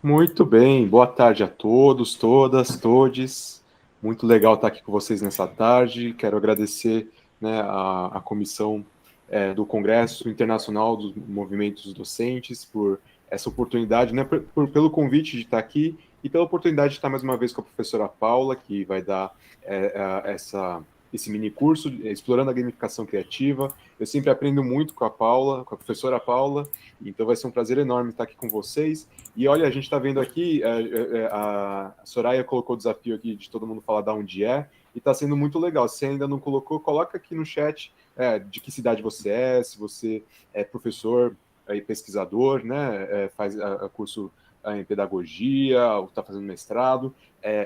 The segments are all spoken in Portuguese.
Muito bem, boa tarde a todos, todas, todes. Muito legal estar aqui com vocês nessa tarde. Quero agradecer, né, a comissão do Congresso Internacional dos Movimentos Docentes por essa oportunidade, né, pelo convite de estar aqui e pela oportunidade de estar mais uma vez com a professora Paula, que vai dar esse mini curso explorando a gamificação criativa. Eu sempre aprendo muito com a Paula, com a professora Paula, então vai ser um prazer enorme estar aqui com vocês. E olha, a gente está vendo aqui, a Soraya colocou o desafio aqui de todo mundo falar de onde é, e está sendo muito legal. Se ainda não colocou, coloca aqui no chat de que cidade você é, se você é professor e pesquisador, né, faz curso em pedagogia, ou está fazendo mestrado,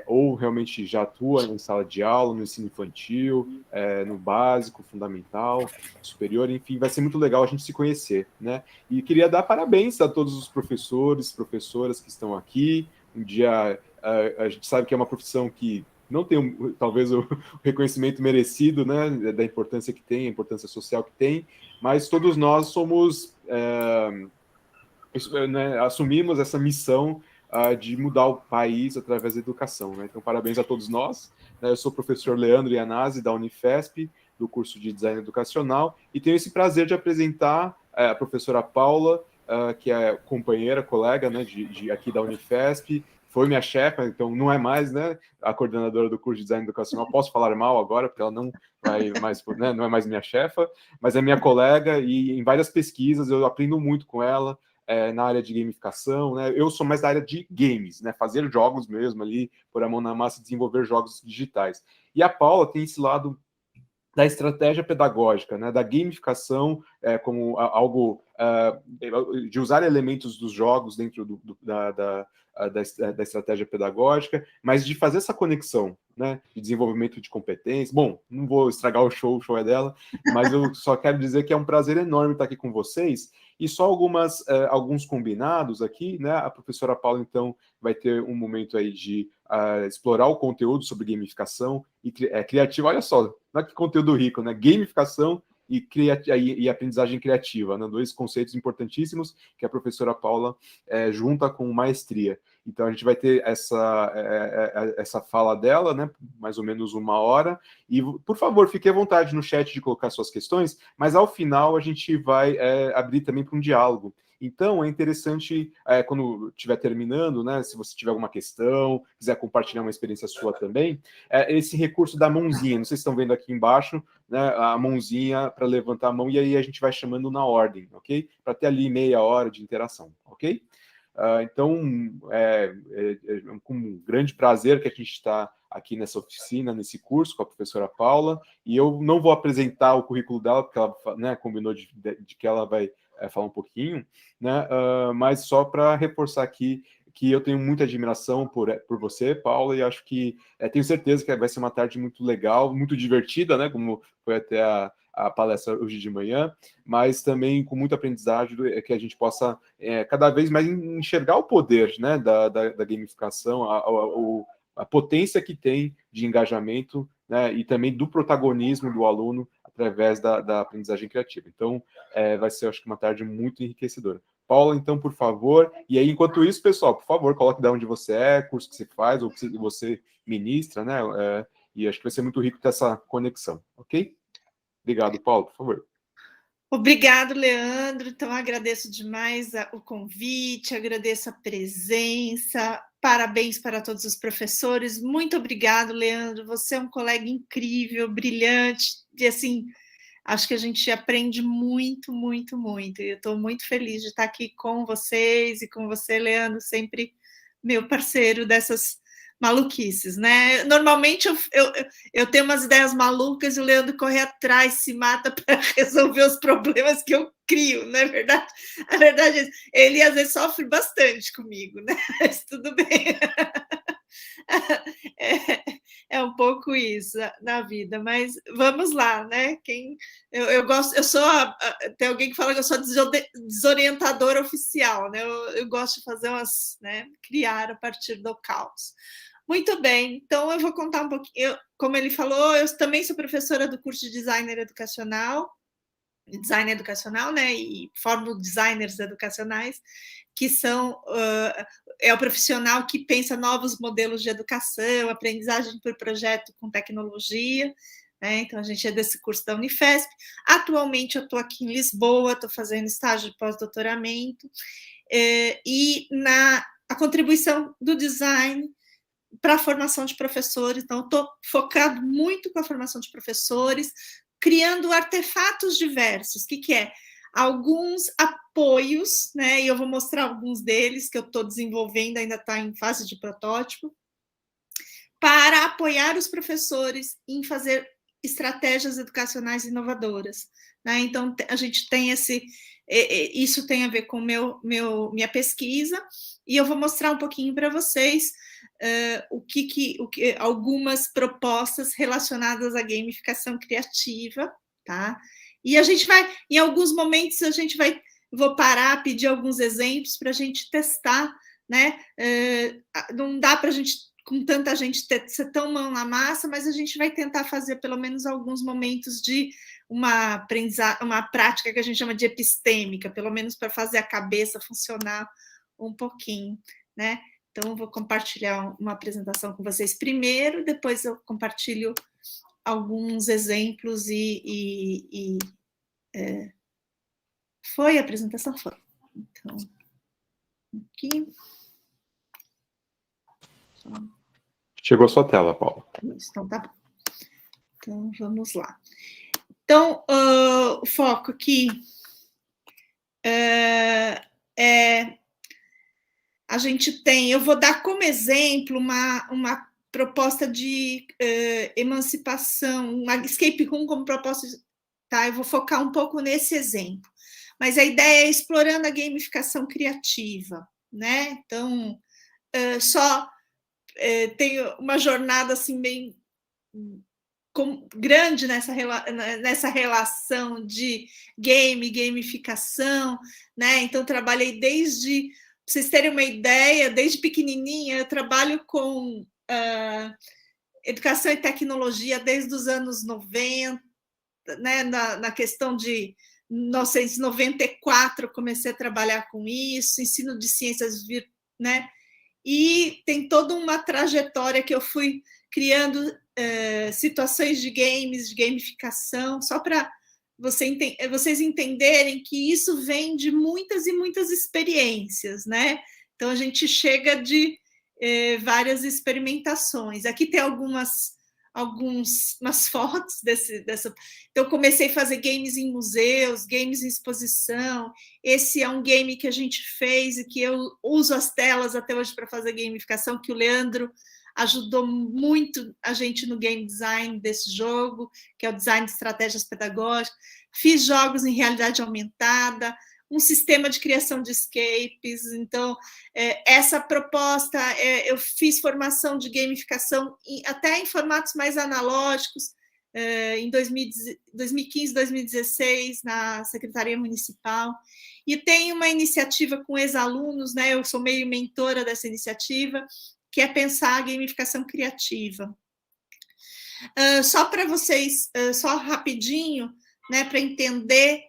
ou realmente já atua em sala de aula, no ensino infantil, no básico, fundamental, superior, enfim, vai ser muito legal a gente se conhecer, né? E queria dar parabéns a todos os professores, professoras que estão aqui. Um dia a gente sabe que é uma profissão que não tem talvez o reconhecimento merecido, né, da importância que tem, a importância social que tem, mas todos nós somos né, assumimos essa missão de mudar o país através da educação. Né? Então, parabéns a todos nós. Né? Eu sou o professor Leandro Iannazzi, da Unifesp, do curso de Design Educacional, e tenho esse prazer de apresentar a professora Paula, que é companheira, colega, né, aqui da Unifesp, foi minha chefe, então não é mais, né, a coordenadora do curso de Design Educacional. Posso falar mal agora, porque ela não vai mais, né, não é mais minha chefa, mas é minha colega, e em várias pesquisas eu aprendo muito com ela, na área de gamificação, né? Eu sou mais da área de games, né? Fazer jogos mesmo ali, pôr a mão na massa e desenvolver jogos digitais. E a Paula tem esse lado da estratégia pedagógica, né, da gamificação como algo de usar elementos dos jogos dentro da estratégia pedagógica, mas de fazer essa conexão, né, de desenvolvimento de competências. Bom, não vou estragar o show é dela, mas eu só quero dizer que é um prazer enorme estar aqui com vocês. E só alguns combinados aqui, né? A professora Paula, então, vai ter um momento aí de explorar o conteúdo sobre gamificação e criativa. Olha só, não é que conteúdo rico, né? Gamificação e aprendizagem criativa, né? Dois conceitos importantíssimos que a professora Paula junta com maestria. Então a gente vai ter essa fala dela, né? Mais ou menos 1 hora. E, por favor, fique à vontade no chat de colocar suas questões, mas ao final a gente vai abrir também para um diálogo. Então, é interessante, quando estiver terminando, né, se você tiver alguma questão, quiser compartilhar uma experiência sua também, esse recurso da mãozinha, não sei se estão vendo aqui embaixo, né, a mãozinha para levantar a mão, e aí a gente vai chamando na ordem, ok? Para ter ali meia hora de interação, ok? Então, com um grande prazer que a gente está aqui nessa oficina, nesse curso com a professora Paula, e eu não vou apresentar o currículo dela, porque ela, né, combinou de que ela vai falar um pouquinho, né, mas só para reforçar aqui que eu tenho muita admiração por você, Paula, e acho que tenho certeza que vai ser uma tarde muito legal, muito divertida, né, como foi até a palestra hoje de manhã, mas também com muita aprendizagem, que a gente possa cada vez mais enxergar o poder, né, da gamificação, a potência que tem de engajamento, né, e também do protagonismo do aluno através da aprendizagem criativa. Então, vai ser, acho que, uma tarde muito enriquecedora. Paula, então, por favor. E aí, enquanto isso, pessoal, por favor, coloque de onde você é, curso que você faz, ou que você ministra, né? E acho que vai ser muito rico ter essa conexão, ok? Obrigado, Paulo, por favor. Obrigado, Leandro. Então, agradeço demais o convite, agradeço a presença. Parabéns para todos os professores. Muito obrigado, Leandro. Você é um colega incrível, brilhante, e assim, acho que a gente aprende muito, muito, muito. E eu estou muito feliz de estar aqui com vocês e com você, Leandro, sempre meu parceiro dessas maluquices, né? Normalmente eu tenho umas ideias malucas e o Leandro corre atrás, se mata para resolver os problemas que eu crio, não é verdade? A verdade é, ele às vezes sofre bastante comigo, né? Mas tudo bem. É um pouco isso na vida, mas vamos lá, né? Eu gosto, tem alguém que fala que eu sou desorientadora oficial, né? Eu gosto de fazer né? Criar a partir do caos. Muito bem, então eu vou contar um pouquinho. Como ele falou, eu também sou professora do curso de design educacional, né? E formo designers educacionais, que são é o profissional que pensa novos modelos de educação, aprendizagem por projeto com tecnologia, né? Então, a gente é desse curso da Unifesp. Atualmente, eu estou aqui em Lisboa, estou fazendo estágio de pós-doutoramento, e a contribuição do design para a formação de professores. Então, estou focado muito com a formação de professores, criando artefatos diversos. O que é? Alguns apoios, né? E eu vou mostrar alguns deles que eu estou desenvolvendo, ainda está em fase de protótipo, para apoiar os professores em fazer estratégias educacionais inovadoras, né? Então, a gente tem isso tem a ver com minha pesquisa, e eu vou mostrar um pouquinho para vocês algumas propostas relacionadas à gamificação criativa, tá? E a gente vai, em alguns momentos, vou parar, pedir alguns exemplos para a gente testar, né? Não dá para a gente, com tanta gente, ser tão mão na massa, mas a gente vai tentar fazer pelo menos alguns momentos de uma prática que a gente chama de epistêmica, pelo menos para fazer a cabeça funcionar um pouquinho, né? Então, eu vou compartilhar uma apresentação com vocês primeiro, depois eu compartilho alguns exemplos foi a apresentação? Foi. Então, aqui. Chegou a sua tela, Paula. Então, tá bom. Então, vamos lá. Então, o foco aqui a gente tem, eu vou dar como exemplo uma proposta de emancipação, uma escape room como proposta, tá? Eu vou focar um pouco nesse exemplo. Mas a ideia é explorando a gamificação criativa, né? Então, tem uma jornada assim bem grande nessa relação de gamificação, né? Então, trabalhei desde, para vocês terem uma ideia, desde pequenininha, eu trabalho com educação e tecnologia desde os anos 90, né? Na questão de 1994, comecei a trabalhar com isso, ensino de ciências, né? E tem toda uma trajetória que eu fui criando situações de games, de gamificação, só para vocês entenderem que isso vem de muitas e muitas experiências, né? Então, a gente chega de várias experimentações. Aqui tem umas fotos dessa. Então, eu comecei a fazer games em museus, games em exposição. Esse é um game que a gente fez e que eu uso as telas até hoje para fazer gamificação, que o Leandro ajudou muito a gente no game design desse jogo, que é o design de estratégias pedagógicas. Fiz jogos em realidade aumentada, um sistema de criação de escapes. Então, essa proposta, eu fiz formação de gamificação até em formatos mais analógicos, em 2015, 2016, na Secretaria Municipal. E tem uma iniciativa com ex-alunos, né? Eu sou meio mentora dessa iniciativa, que é pensar a gamificação criativa. Só para vocês, só rapidinho, né, para entender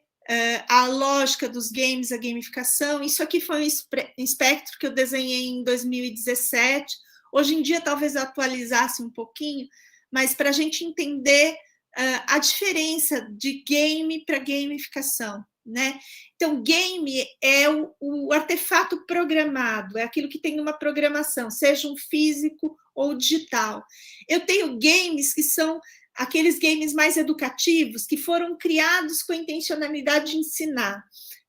a lógica dos games, a gamificação. Isso aqui foi um espectro que eu desenhei em 2017. Hoje em dia, talvez eu atualizasse um pouquinho, mas para a gente entender a diferença de game para gamificação, né? Então, game é o artefato programado, é aquilo que tem uma programação, seja um físico ou digital. Eu tenho games que são aqueles games mais educativos, que foram criados com a intencionalidade de ensinar.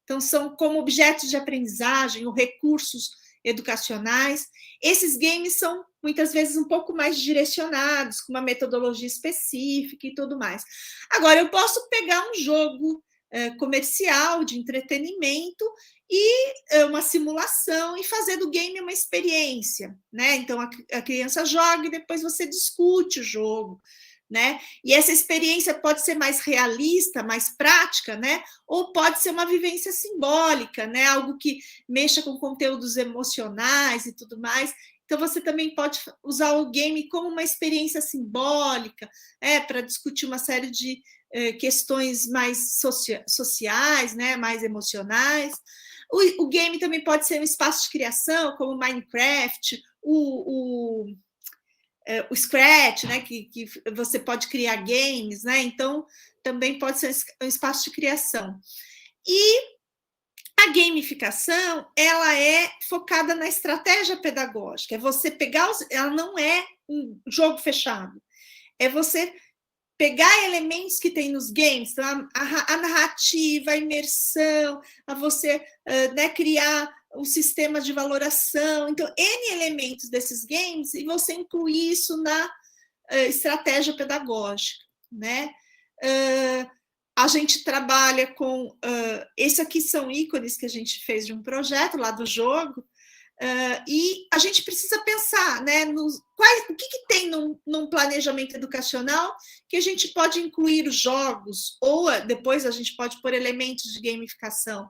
Então, são como objetos de aprendizagem ou recursos educacionais. Esses games são, muitas vezes, um pouco mais direcionados, com uma metodologia específica e tudo mais. Agora, eu posso pegar um jogo comercial, de entretenimento, e uma simulação, e fazer do game uma experiência, né? Então, a criança joga e depois você discute o jogo, né? E essa experiência pode ser mais realista, mais prática, né? Ou pode ser uma vivência simbólica, né? Algo que mexa com conteúdos emocionais e tudo mais. Então, você também pode usar o game como uma experiência simbólica, para discutir uma série de questões mais sociais, né, mais emocionais. O game também pode ser um espaço de criação, como Minecraft, o Scratch, né, que você pode criar games, né? Então, também pode ser um espaço de criação. E a gamificação, ela é focada na estratégia pedagógica. É você pegar ela não é um jogo fechado. É você pegar elementos que tem nos games, então a narrativa, a imersão, a você né, criar um sistema de valoração. Então, N elementos desses games, e você incluir isso na estratégia pedagógica, né? A gente trabalha com... esses aqui são ícones que a gente fez de um projeto lá do jogo, e a gente precisa pensar, né, o que tem num planejamento educacional que a gente pode incluir os jogos, ou depois a gente pode pôr elementos de gamificação.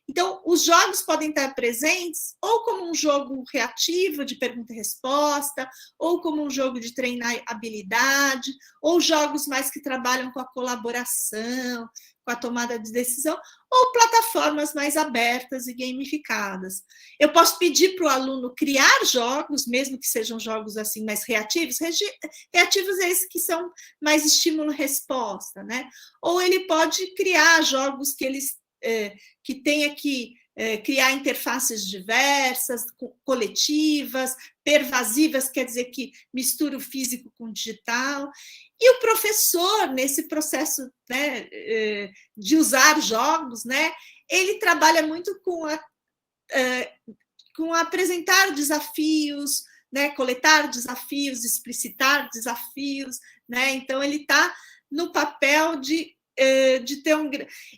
Então, os jogos podem estar presentes ou como um jogo reativo de pergunta e resposta, ou como um jogo de treinar habilidade, ou jogos mais que trabalham com a colaboração, com a tomada de decisão, ou plataformas mais abertas e gamificadas. Eu posso pedir para o aluno criar jogos, mesmo que sejam jogos assim mais reativos. Reativos é esses que são mais estímulo-resposta, né? Ou ele pode criar jogos que tenha que criar interfaces diversas, coletivas, pervasivas, quer dizer que mistura o físico com o digital. E o professor, nesse processo, né, de usar jogos, né, ele trabalha muito com apresentar desafios, né, coletar desafios, explicitar desafios, né? Então, ele está no papel de ter um...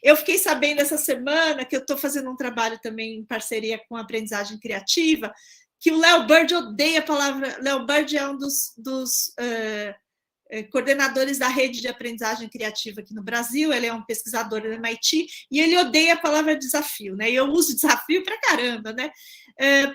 Eu fiquei sabendo essa semana que eu estou fazendo um trabalho também em parceria com a aprendizagem criativa, que o Léo Bird odeia a palavra... Léo Bird é um dos coordenadores da rede de aprendizagem criativa aqui no Brasil, ele é um pesquisador do MIT, e ele odeia a palavra desafio, né? E eu uso desafio para caramba, né?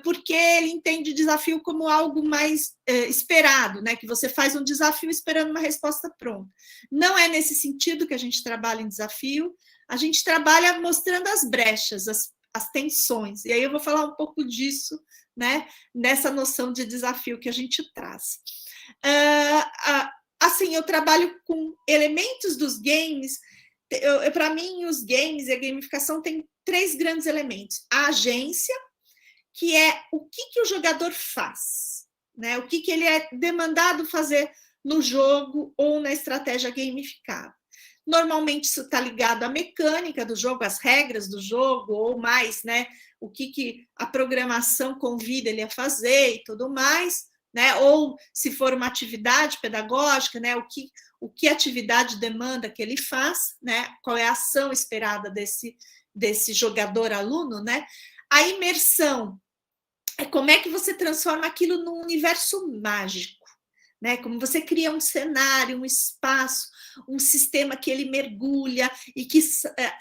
Porque ele entende desafio como algo mais esperado, né? Que você faz um desafio esperando uma resposta pronta. Não é nesse sentido que a gente trabalha em desafio, a gente trabalha mostrando as brechas, as tensões, e aí eu vou falar um pouco disso, né? Nessa noção de desafio que a gente traz. Assim, eu trabalho com elementos dos games. Para mim, os games e a gamificação têm 3 grandes elementos. A agência, que é o que o jogador faz, né? O que ele é demandado fazer no jogo ou na estratégia gamificada. Normalmente, isso está ligado à mecânica do jogo, às regras do jogo, ou mais, né? O que a programação convida ele a fazer e tudo mais. Né? Ou se for uma atividade pedagógica, né? O que a atividade demanda que ele faz, né? Qual é a ação esperada desse jogador-aluno, né? A imersão é como é que você transforma aquilo num universo mágico, né? Como você cria um cenário, um espaço, um sistema que ele mergulha e que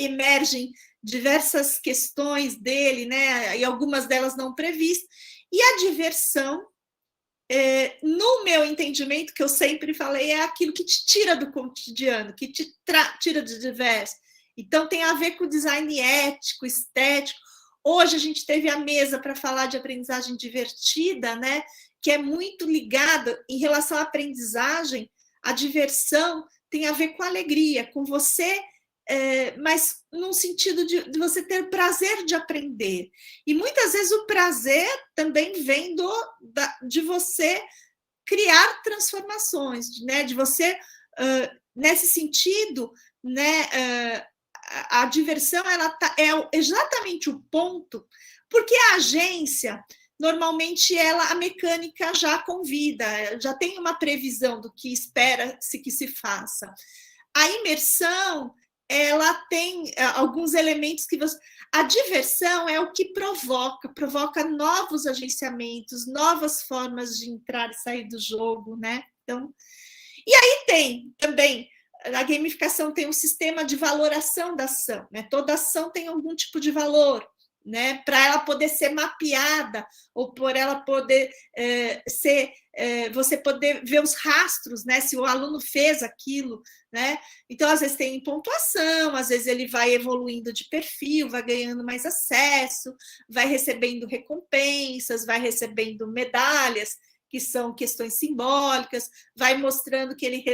emergem diversas questões dele, né? E algumas delas não previstas. E a diversão, no meu entendimento, que eu sempre falei, é aquilo que te tira do cotidiano, que te tira de diverso. Então, tem a ver com design ético, estético. Hoje a gente teve a mesa para falar de aprendizagem divertida, né? Que é muito ligada em relação à aprendizagem. A diversão tem a ver com alegria, com você, mas num sentido de você ter prazer de aprender. E muitas vezes o prazer também vem de você criar transformações, né? De você, nesse sentido, né? A diversão é exatamente o ponto, porque a agência, normalmente, a mecânica já convida, já tem uma previsão do que espera-se que se faça. A imersão, ela tem alguns elementos que você... A diversão é o que provoca novos agenciamentos, novas formas de entrar e sair do jogo, né? Então, e aí tem também, a gamificação tem um sistema de valoração da ação, né? Toda ação tem algum tipo de valor, né, para ela poder ser mapeada, ou por ela poder você poder ver os rastros, né, se o aluno fez aquilo, né? Então, às vezes tem pontuação, às vezes ele vai evoluindo de perfil, vai ganhando mais acesso, vai recebendo recompensas, vai recebendo medalhas, que são questões simbólicas, vai mostrando que ele,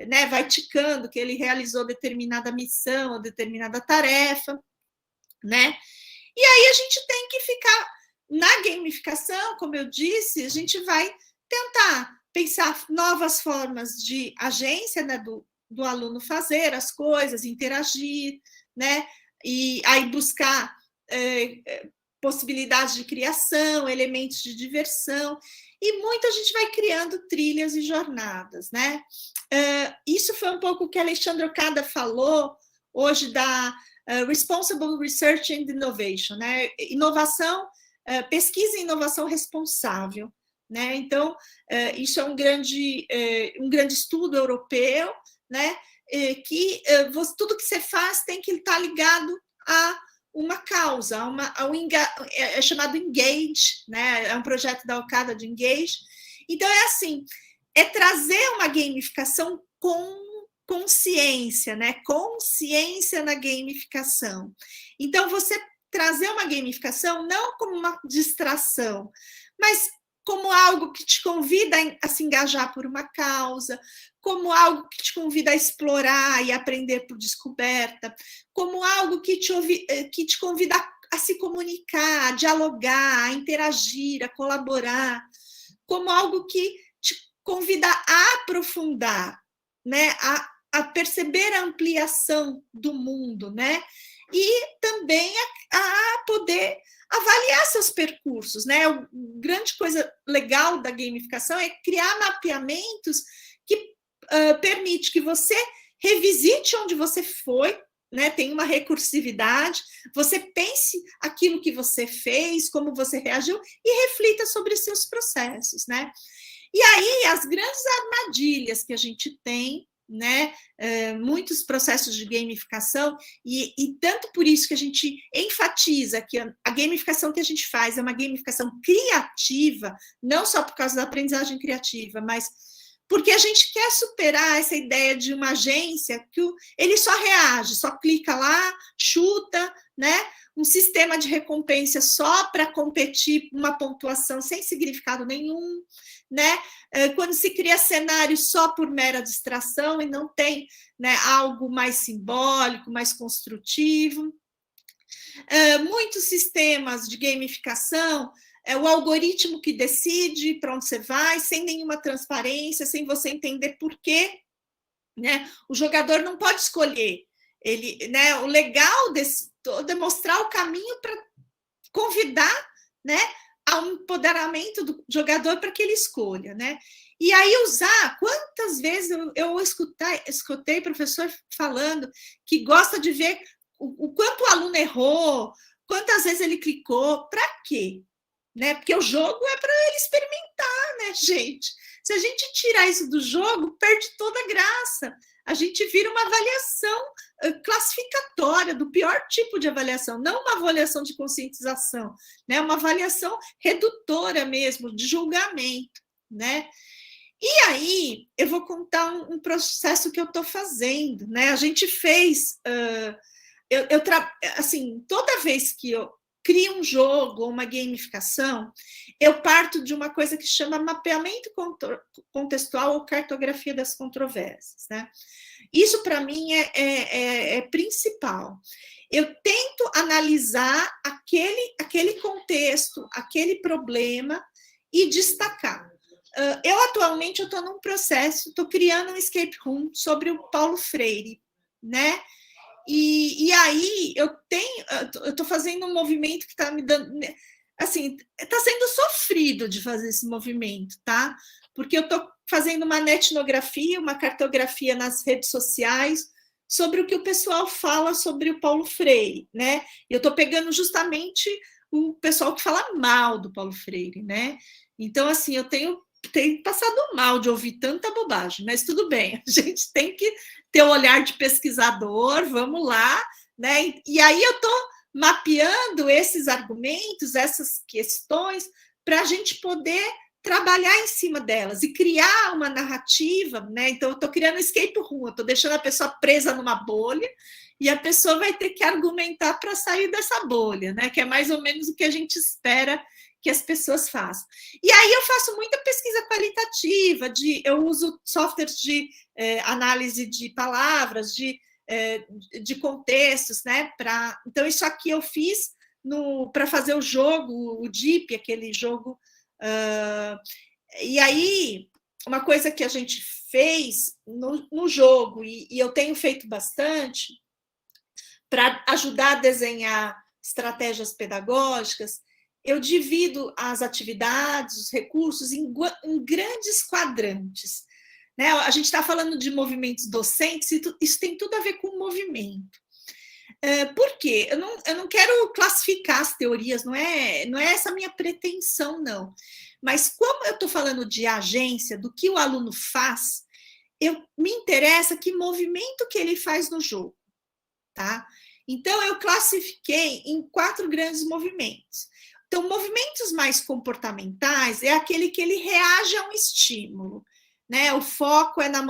né, vai ticando que ele realizou determinada missão ou determinada tarefa, né? E aí a gente tem que ficar na gamificação, como eu disse, a gente vai tentar pensar novas formas de agência, né, do aluno fazer as coisas, interagir, né, e aí buscar possibilidades de criação, elementos de diversão, e muita gente vai criando trilhas e jornadas, né? Isso foi um pouco o que a Alexandra Okada falou hoje da Responsible Research and Innovation, né? Inovação, pesquisa e inovação responsável, né? Então, isso é um grande estudo europeu, né? Que tudo que você faz tem que estar ligado a uma causa, é chamado Engage, né? É um projeto da Okada de Engage. Então, é assim, é trazer uma gamificação com consciência, né? Consciência na gamificação. Então, você trazer uma gamificação não como uma distração, mas como algo que te convida a se engajar por uma causa, como algo que te convida a explorar e aprender por descoberta, como algo que te convida a se comunicar, a dialogar, a interagir, a colaborar, como algo que te convida a aprofundar, né? A perceber a ampliação do mundo, né? E também a poder avaliar seus percursos, né? A grande coisa legal da gamificação é criar mapeamentos que permite que você revisite onde você foi, né? Tem uma recursividade, você pense aquilo que você fez, como você reagiu e reflita sobre os seus processos, né? E aí, as grandes armadilhas que a gente tem, né? Muitos processos de gamificação, e tanto por isso que a gente enfatiza que a gamificação que a gente faz é uma gamificação criativa, não só por causa da aprendizagem criativa, mas porque a gente quer superar essa ideia de uma agência que ele só reage, só clica lá, chuta, né? Um sistema de recompensa só para competir uma pontuação sem significado nenhum, né? Quando se cria cenário só por mera distração e não tem, né, algo mais simbólico, mais construtivo. Muitos sistemas de gamificação, é o algoritmo que decide para onde você vai, sem nenhuma transparência, sem você entender por quê, né? O jogador não pode escolher. Ele, né, o legal desse todo é mostrar o caminho para convidar, né, ao empoderamento do jogador para que ele escolha, né? E aí quantas vezes eu escutei professor falando que gosta de ver o quanto o aluno errou, quantas vezes ele clicou, para quê? Né? Porque o jogo é para ele experimentar, né, gente? Se a gente tirar isso do jogo, perde toda a graça. A gente vira uma avaliação classificatória, do pior tipo de avaliação, não uma avaliação de conscientização, né? Uma avaliação redutora mesmo, de julgamento, né? E aí, eu vou contar um processo que eu estou fazendo, né? A gente fez... assim, toda vez que eu crio um jogo ou uma gamificação, eu parto de uma coisa que chama mapeamento contextual ou cartografia das controvérsias, né? Isso, para mim, é principal. Eu tento analisar aquele contexto, aquele problema e destacar. Atualmente, eu estou num processo, estou criando um escape room sobre o Paulo Freire, né? E aí eu estou fazendo um movimento que está me dando, assim, está sendo sofrido de fazer esse movimento, tá? Porque eu estou fazendo uma etnografia, uma cartografia nas redes sociais sobre o que o pessoal fala sobre o Paulo Freire, né? Eu estou pegando justamente o pessoal que fala mal do Paulo Freire, né? Então, assim, eu tenho passado mal de ouvir tanta bobagem, mas tudo bem, a gente tem que ter o olhar de pesquisador, vamos lá, né? E aí eu estou mapeando esses argumentos, essas questões, para a gente poder trabalhar em cima delas e criar uma narrativa, né? Então, eu estou criando um escape room, eu estou deixando a pessoa presa numa bolha e a pessoa vai ter que argumentar para sair dessa bolha, né? Que é mais ou menos o que a gente espera que as pessoas façam. E aí eu faço muita pesquisa qualitativa, eu uso softwares de análise de palavras, de contextos, né? Então, isso aqui eu fiz para fazer o jogo, o DIP, aquele jogo. E aí, uma coisa que a gente fez no jogo, e eu tenho feito bastante, para ajudar a desenhar estratégias pedagógicas, eu divido as atividades, os recursos, em grandes quadrantes. Né? A gente está falando de movimentos docentes, e isso tem tudo a ver com o movimento. Por quê? Eu não quero classificar as teorias, não é essa a minha pretensão, não. Mas como eu estou falando de agência, do que o aluno faz, me interessa que movimento que ele faz no jogo. Tá? Então, eu classifiquei em 4 grandes movimentos. Então, movimentos mais comportamentais é aquele que ele reage a um estímulo. Né? O foco é na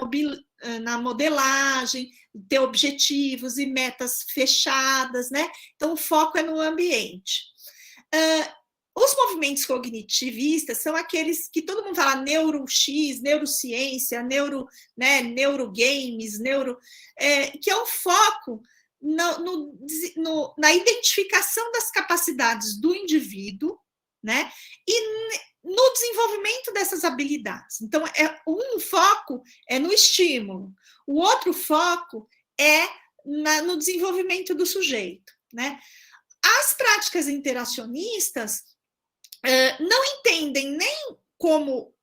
modelagem, ter objetivos e metas fechadas. Né? Então, o foco é no ambiente. Os movimentos cognitivistas são aqueles que todo mundo fala neuro-X, neurociência, neurogames, que é o foco na identificação das capacidades do indivíduo, né? E no desenvolvimento dessas habilidades. Então, um foco é no estímulo, o outro foco é no desenvolvimento do sujeito, né? As práticas interacionistas não entendem nem como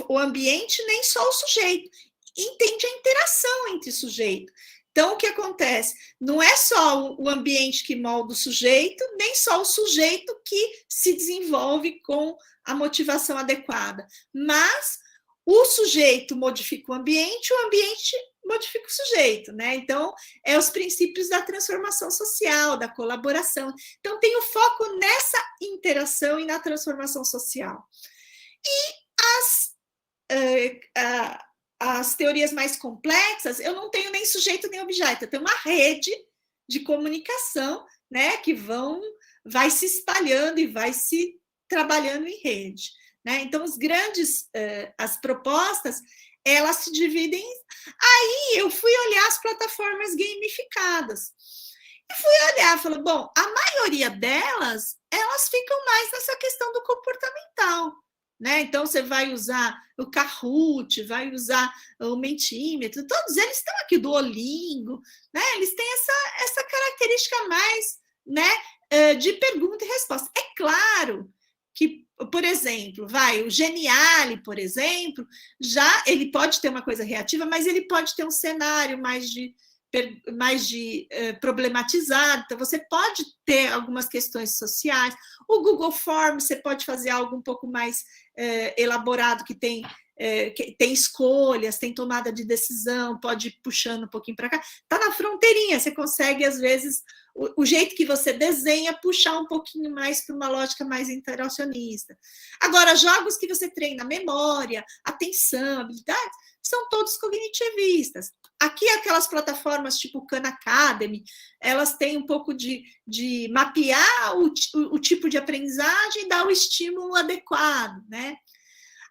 o ambiente, nem só o sujeito. Entende a interação entre sujeito. Então, o que acontece? Não é só o ambiente que molda o sujeito, nem só o sujeito que se desenvolve com a motivação adequada, mas o sujeito modifica o ambiente modifica o sujeito, né? Então, os princípios da transformação social, da colaboração. Então, tem o foco nessa interação e na transformação social. E as teorias mais complexas, eu não tenho nem sujeito nem objeto, eu tenho uma rede de comunicação, né, que vai se espalhando e vai se trabalhando em rede. Né? Então, as propostas, elas se dividem. Aí eu fui olhar as plataformas gamificadas. E fui olhar, falei, bom, a maioria delas, elas ficam mais nessa questão do comportamental. Né? Então, você vai usar o Kahoot, vai usar o Mentimeter, todos eles estão aqui, do Duolingo, né? Eles têm essa característica mais, né, de pergunta e resposta. É claro que, por exemplo, o Geniali, por exemplo, ele pode ter uma coisa reativa, mas ele pode ter um cenário mais de problematizado, então você pode ter algumas questões sociais. O Google Forms, você pode fazer algo um pouco mais elaborado, que tem escolhas, tem tomada de decisão, pode ir puxando um pouquinho para cá. Está na fronteirinha, você consegue, às vezes, o jeito que você desenha, puxar um pouquinho mais para uma lógica mais interacionista. Agora, jogos que você treina memória, atenção, habilidades, são todos cognitivistas. Aqui, aquelas plataformas tipo Khan Academy, elas têm um pouco de mapear o tipo de aprendizagem e dar o estímulo adequado, né?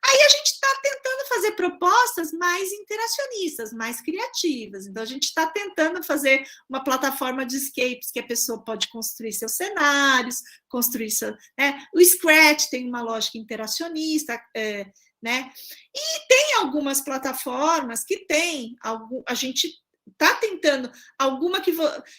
Aí a gente está tentando fazer propostas mais interacionistas, mais criativas. Então, a gente está tentando fazer uma plataforma de escapes que a pessoa pode construir seus cenários, o Scratch tem uma lógica interacionista, né? E tem algumas plataformas que a gente está tentando, alguma que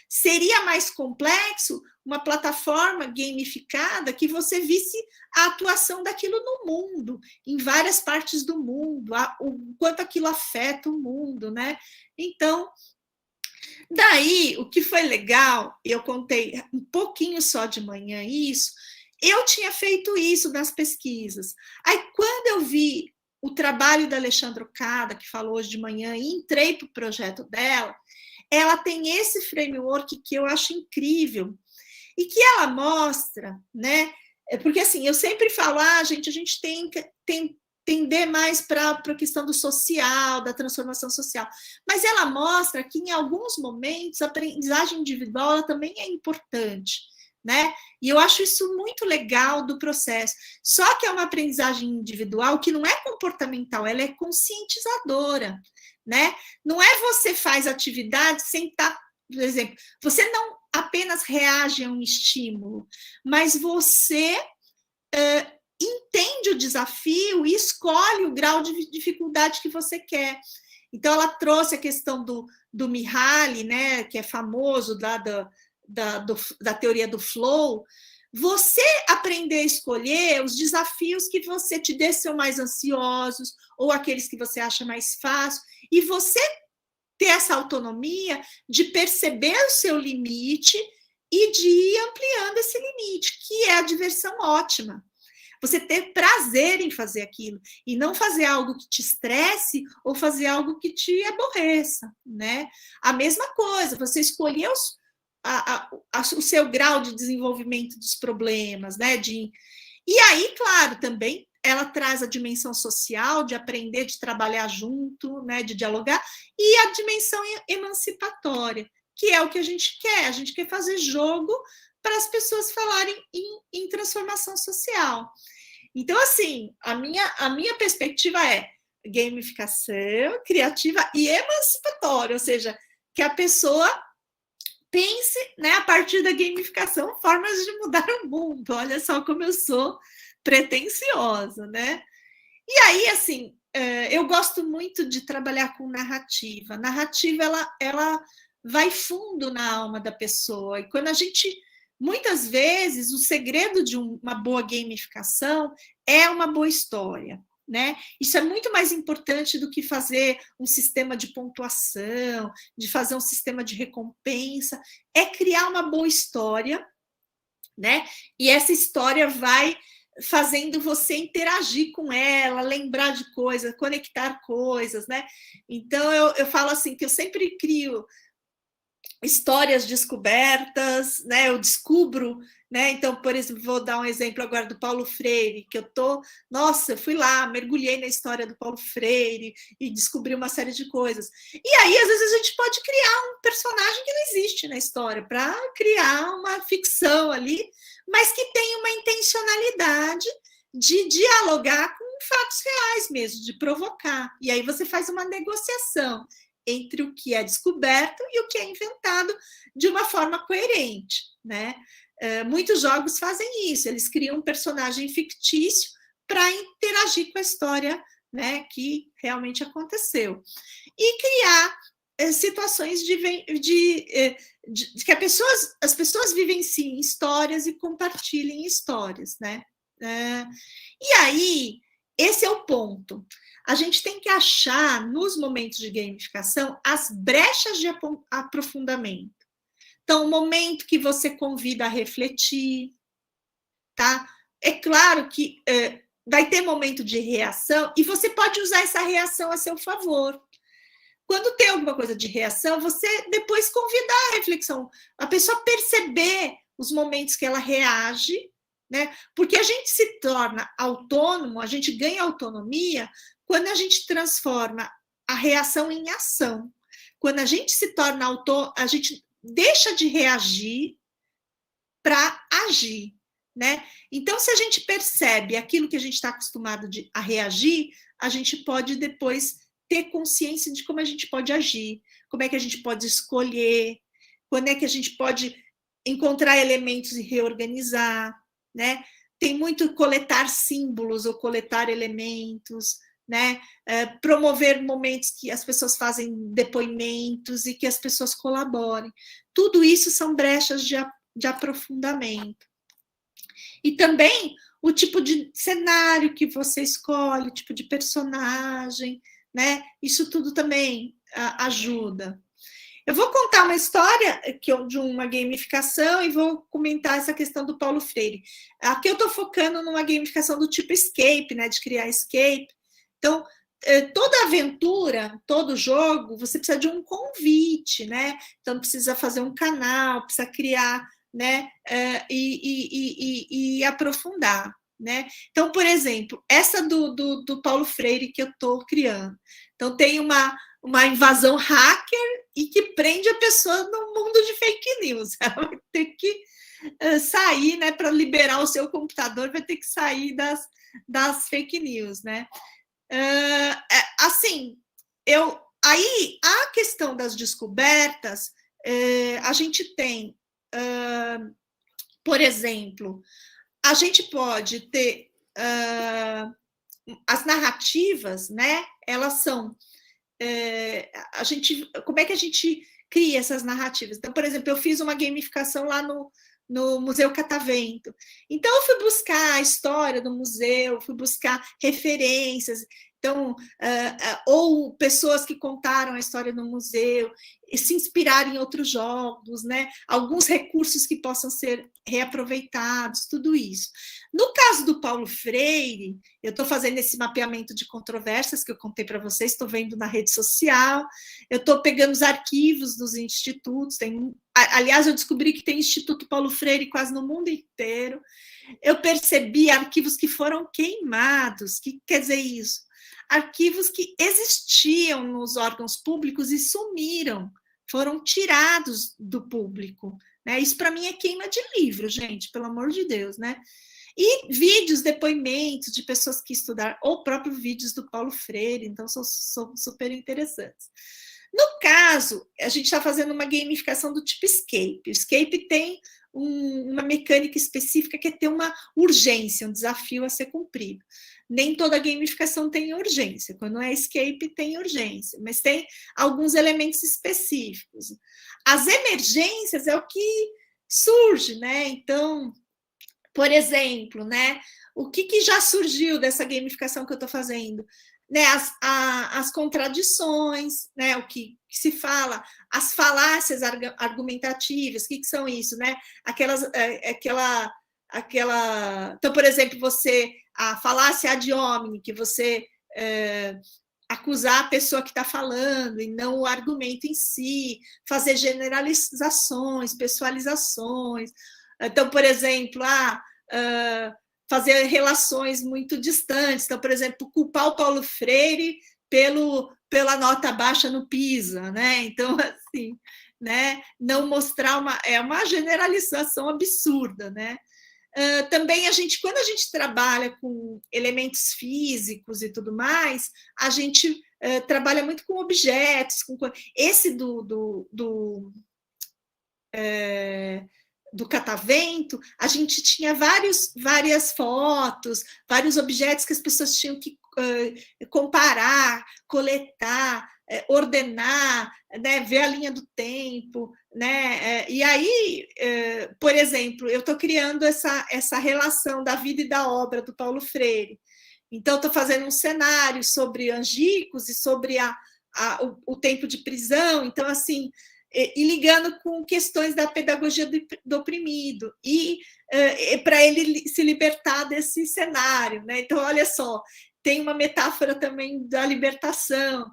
seria mais complexo, uma plataforma gamificada que você visse a atuação daquilo no mundo, em várias partes do mundo, o quanto aquilo afeta o mundo, né? Então, daí, o que foi legal, eu contei um pouquinho só de manhã isso, eu tinha feito isso nas pesquisas. Aí, quando eu vi o trabalho da Alexandra Okada, que falou hoje de manhã, e entrei para o projeto dela, ela tem esse framework que eu acho incrível. e que ela mostra, né? Porque assim, eu sempre falo, gente, a gente tem que tender mais para a questão do social, da transformação social. Mas ela mostra que, em alguns momentos, a aprendizagem individual ela também é importante, né? E eu acho isso muito legal do processo. Só que é uma aprendizagem individual que não é comportamental, ela é conscientizadora, né? Não é você faz atividade sem estar, por exemplo, você não apenas reage a um estímulo, mas você entende o desafio e escolhe o grau de dificuldade que você quer. Então, ela trouxe a questão do Mihaly, né, que é famoso da teoria do flow. Você aprender a escolher os desafios que você te deixam mais ansiosos ou aqueles que você acha mais fácil, e você ter essa autonomia de perceber o seu limite e de ir ampliando esse limite, que é a diversão ótima. Você ter prazer em fazer aquilo e não fazer algo que te estresse ou fazer algo que te aborreça, né? A mesma coisa, você escolher o seu grau de desenvolvimento dos problemas, né? E aí, claro, também ela traz a dimensão social, de aprender, de trabalhar junto, né? De dialogar, e a dimensão emancipatória, que é o que a gente quer. A gente quer fazer jogo para as pessoas falarem em transformação social. Então, assim, a minha perspectiva é gamificação criativa e emancipatória, ou seja, que a pessoa pense, né, a partir da gamificação, formas de mudar o mundo. Olha só como eu sou pretensiosa, né? E aí, assim, eu gosto muito de trabalhar com narrativa. Narrativa, ela vai fundo na alma da pessoa. E quando a gente... Muitas vezes, o segredo de uma boa gamificação é uma boa história, né? Isso é muito mais importante do que fazer um sistema de pontuação, de fazer um sistema de recompensa. É criar uma boa história, né? E essa história vai fazendo você interagir com ela, lembrar de coisas, conectar coisas, né? Então, eu falo assim, que eu sempre crio histórias descobertas, né? Eu descubro, né? Então, por exemplo, vou dar um exemplo agora do Paulo Freire, que eu fui lá, mergulhei na história do Paulo Freire e descobri uma série de coisas. E aí, às vezes, a gente pode criar um personagem que não existe na história, para criar uma ficção ali, mas que tem uma intencionalidade de dialogar com fatos reais mesmo, de provocar. E aí você faz uma negociação entre o que é descoberto e o que é inventado de uma forma coerente, né? Muitos jogos fazem isso, eles criam um personagem fictício para interagir com a história, né, que realmente aconteceu. E criar situações de que as pessoas vivenciem histórias e compartilhem histórias, né? E aí, esse é o ponto. A gente tem que achar, nos momentos de gamificação, as brechas de aprofundamento. Então, o momento que você convida a refletir, tá? É claro que vai ter momento de reação e você pode usar essa reação a seu favor. Quando tem alguma coisa de reação, você depois convidar a reflexão, a pessoa perceber os momentos que ela reage, né? Porque a gente se torna autônomo, a gente ganha autonomia quando a gente transforma a reação em ação. Quando a gente se torna autônomo, a gente deixa de reagir para agir, né? Então, se a gente percebe aquilo que a gente está acostumado a reagir, a gente pode depois ter consciência de como a gente pode agir, como é que a gente pode escolher, quando é que a gente pode encontrar elementos e reorganizar, né? Tem muito coletar símbolos ou coletar elementos, né? Promover momentos que as pessoas fazem depoimentos e que as pessoas colaborem. Tudo isso são brechas de aprofundamento. E também o tipo de cenário que você escolhe, o tipo de personagem, né? Isso tudo também ajuda. Eu vou contar uma história de uma gamificação e vou comentar essa questão do Paulo Freire. Aqui eu estou focando numa gamificação do tipo escape, né? De criar escape. Então, toda aventura, todo jogo, você precisa de um convite, né? Então, precisa fazer um canal, precisa criar né, e aprofundar. Né? Então, por exemplo, essa do Paulo Freire que eu estou criando. Então, tem uma invasão hacker e que prende a pessoa no mundo de fake news. Ela vai ter que sair, né, para liberar o seu computador, vai ter que sair das fake news. Né? Assim, aí a questão das descobertas, a gente tem, por exemplo, a gente pode ter as narrativas, né? Elas são como é que a gente cria essas narrativas? Então, por exemplo, eu fiz uma gamificação lá no Museu Catavento. Então, eu fui buscar a história do museu, fui buscar referências. Então, ou pessoas que contaram a história no museu, e se inspiraram em outros jogos, né? Alguns recursos que possam ser reaproveitados, tudo isso. No caso do Paulo Freire, eu estou fazendo esse mapeamento de controvérsias que eu contei para vocês, estou vendo na rede social, eu estou pegando os arquivos dos institutos, aliás, eu descobri que tem Instituto Paulo Freire quase no mundo inteiro. Eu percebi arquivos que foram queimados. O que quer dizer isso? Arquivos que existiam nos órgãos públicos e sumiram, foram tirados do público. Né? Isso, para mim, é queima de livro, gente, pelo amor de Deus. Né? E vídeos, depoimentos de pessoas que estudaram, ou próprios vídeos do Paulo Freire, então são super interessantes. No caso, a gente está fazendo uma gamificação do tipo Escape. O Escape tem uma mecânica específica que é ter uma urgência, um desafio a ser cumprido. Nem toda gamificação tem urgência. Quando é Escape, tem urgência, mas tem alguns elementos específicos. As emergências é o que surge, né? Então, por exemplo, né? O que já surgiu dessa gamificação que eu estou fazendo? Né, as contradições, né, o que se fala, as falácias argumentativas, o que são isso? Né? Então, por exemplo, a falácia ad hominem, que você acusar a pessoa que está falando e não o argumento em si, fazer generalizações, pessoalizações. Então, por exemplo, fazer relações muito distantes. Então, por exemplo, culpar o Paulo Freire pela nota baixa no PISA, né? Então, assim, né? Não mostrar uma generalização absurda, né? Também quando a gente trabalha com elementos físicos e tudo mais, a gente trabalha muito com objetos, esse do Catavento, a gente tinha várias fotos, vários objetos que as pessoas tinham que comparar, coletar, ordenar, né, ver a linha do tempo. Né? E aí, por exemplo, eu estou criando essa relação da vida e da obra do Paulo Freire. Então, estou fazendo um cenário sobre Angicos e sobre o tempo de prisão. Então, assim, e ligando com questões da pedagogia do oprimido, e para ele se libertar desse cenário. Né? Então, olha só, tem uma metáfora também da libertação,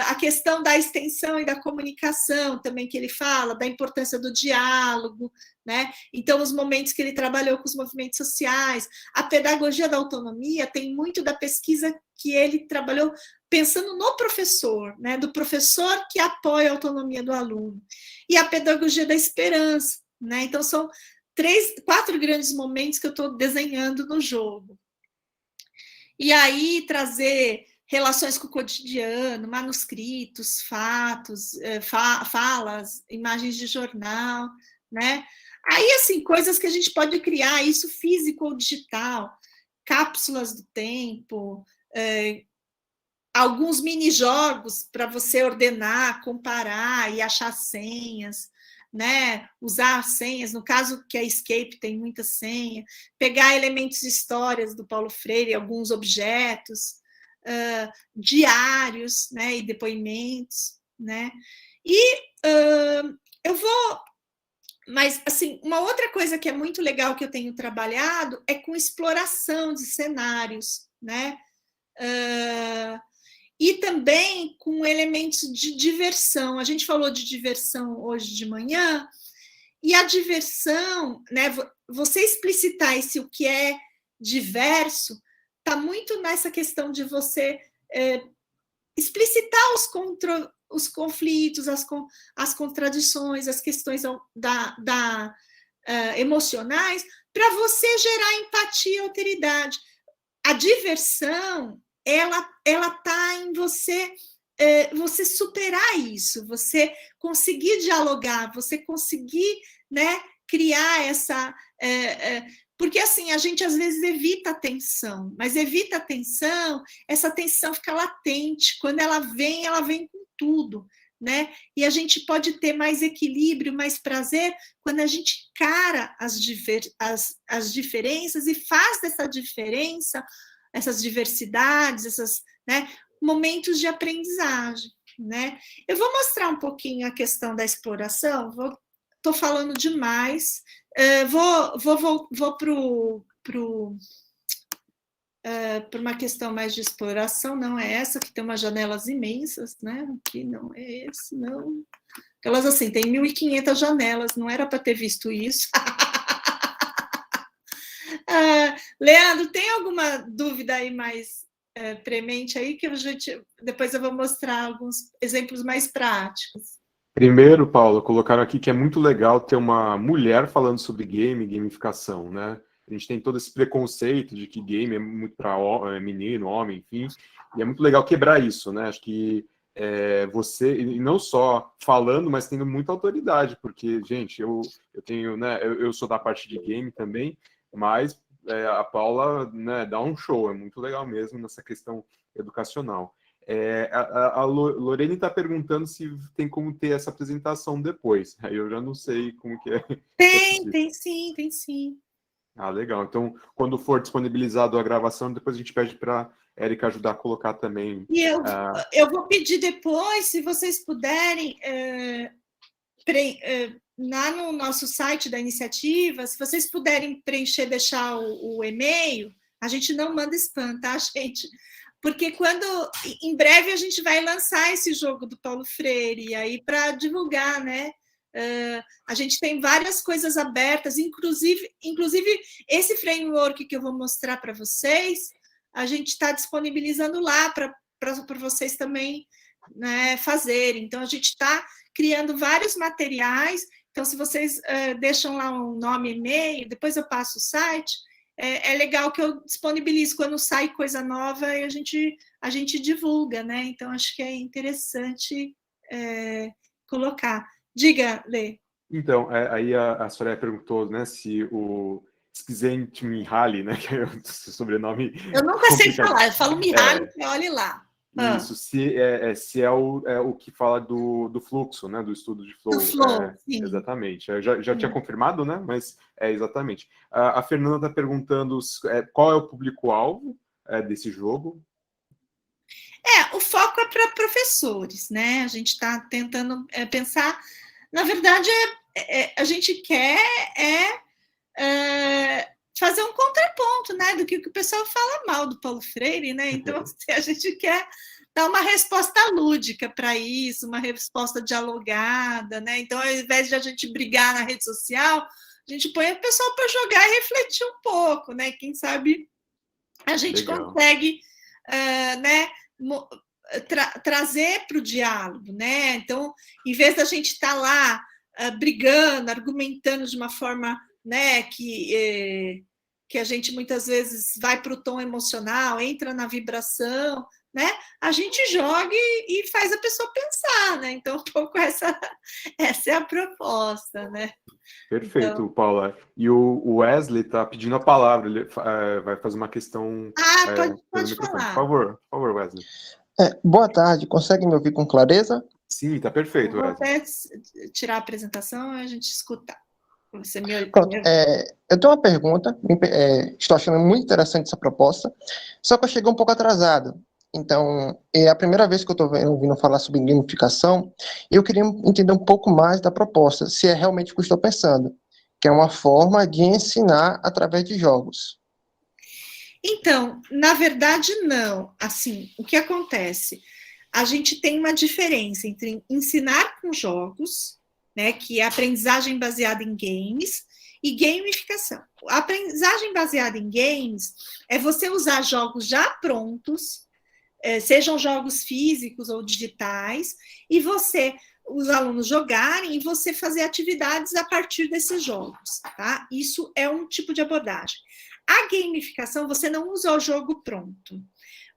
a questão da extensão e da comunicação também que ele fala, da importância do diálogo, né? Então, os momentos que ele trabalhou com os movimentos sociais, a pedagogia da autonomia tem muito da pesquisa que ele trabalhou pensando no professor, né? Do professor que apoia a autonomia do aluno, e a pedagogia da esperança, né? Então, são 4 grandes momentos que eu estou desenhando no jogo. E aí, trazer relações com o cotidiano, manuscritos, fatos, falas, imagens de jornal, né? Aí, assim, coisas que a gente pode criar, isso físico ou digital, cápsulas do tempo, alguns mini-jogos para você ordenar, comparar e achar senhas, né? Usar senhas, no caso que a Escape tem muita senha, pegar elementos de histórias do Paulo Freire, alguns objetos, diários, né? E depoimentos, né? E eu vou... Mas, assim, uma outra coisa que é muito legal que eu tenho trabalhado é com exploração de cenários, né? E também com elementos de diversão. A gente falou de diversão hoje de manhã, E a diversão, né, você explicitar o que é diverso, está muito nessa questão de você explicitar os conflitos, as contradições, as questões emocionais, para você gerar empatia e alteridade. A diversão, ela está em você superar isso, você conseguir dialogar, você conseguir, né, criar essa... porque, assim, a gente, às vezes, evita a tensão, mas evita a tensão, essa tensão fica latente. Quando ela vem com tudo, né? E a gente pode ter mais equilíbrio, mais prazer, quando a gente encara as diferenças e faz dessa diferença, essas diversidades, né, momentos de aprendizagem, né? Eu vou mostrar um pouquinho a questão da exploração, estou falando demais, vou para uma questão mais de exploração, não é essa, que tem umas janelas imensas, né? Aqui não é esse, não. Aquelas assim, tem 1.500 janelas, não era para ter visto isso. Leandro, tem alguma dúvida aí mais premente aí, que depois eu vou mostrar alguns exemplos mais práticos. Primeiro, Paulo, colocaram aqui que é muito legal ter uma mulher falando sobre gamificação, né? A gente tem todo esse preconceito de que game é muito para menino, homem, enfim, e é muito legal quebrar isso, né? Acho que você, e não só falando, mas tendo muita autoridade, porque, gente, eu tenho, né? Eu sou da parte de game também, mas a Paula, né, dá um show, é muito legal mesmo nessa questão educacional. A Lorene está perguntando se tem como ter essa apresentação depois. Aí eu já não sei como que é. Tem sim, tem sim. Ah, legal. Então, quando for disponibilizado a gravação, depois a gente pede para a Érica ajudar a colocar também. E eu vou pedir depois, se vocês puderem, lá no nosso site da iniciativa, se vocês puderem preencher, deixar o e-mail, a gente não manda spam, tá, gente? Porque em breve a gente vai lançar esse jogo do Paulo Freire, aí para divulgar, né? A gente tem várias coisas abertas, inclusive esse framework que eu vou mostrar para vocês, a gente está disponibilizando lá para vocês também, né, fazerem. Então, a gente está criando vários materiais. Então, se vocês deixam lá um nome e e-mail, depois eu passo o site, é legal que eu disponibilizo quando sai coisa nova e a gente divulga, né? Então, acho que é interessante colocar. Diga, Lê. Então, aí a Soraya perguntou, né, se o Csikszentmihalyi, né, que é o sobrenome. Eu nunca sei falar, eu falo Mihaly, olhe lá. Isso, se é o que fala do fluxo, né, do estudo de flow. Do flow, sim. Exatamente. Eu já tinha confirmado, né, mas exatamente. A Fernanda está perguntando qual é o público-alvo desse jogo. O foco é para professores, né? A gente está tentando pensar. Na verdade, a gente quer fazer um contraponto, né, do que o pessoal fala mal do Paulo Freire, né? Então, a gente quer dar uma resposta lúdica para isso, uma resposta dialogada, né? Então, ao invés de a gente brigar na rede social, a gente põe o pessoal para jogar e refletir um pouco, né? Quem sabe a gente consegue, né, trazer para o diálogo, né? Então, em vez da gente estar lá brigando, argumentando de uma forma, né, que a gente muitas vezes vai para o tom emocional, entra na vibração, né? A gente joga e faz a pessoa pensar, né? Então, um pouco essa é a proposta, né? Perfeito, então... Paula. E o Wesley está pedindo a palavra, ele vai fazer uma questão. Pode falar. Por favor, Wesley. Boa tarde, consegue me ouvir com clareza? Sim, está perfeito, Wesley. Vou até tirar a apresentação e a gente escutar. Você me... Pronto, eu tenho uma pergunta, estou achando muito interessante essa proposta, só que eu cheguei um pouco atrasado. Então, é a primeira vez que eu estou ouvindo falar sobre gamificação, e eu queria entender um pouco mais da proposta, se é realmente o que eu estou pensando, que é uma forma de ensinar através de jogos. Então, na verdade, não. Assim, o que acontece? A gente tem uma diferença entre ensinar com jogos né, que é aprendizagem baseada em games e gamificação. A aprendizagem baseada em games é você usar jogos já prontos, sejam jogos físicos ou digitais, e os alunos jogarem e você fazer atividades a partir desses jogos, tá? Isso é um tipo de abordagem. A gamificação, você não usa o jogo pronto.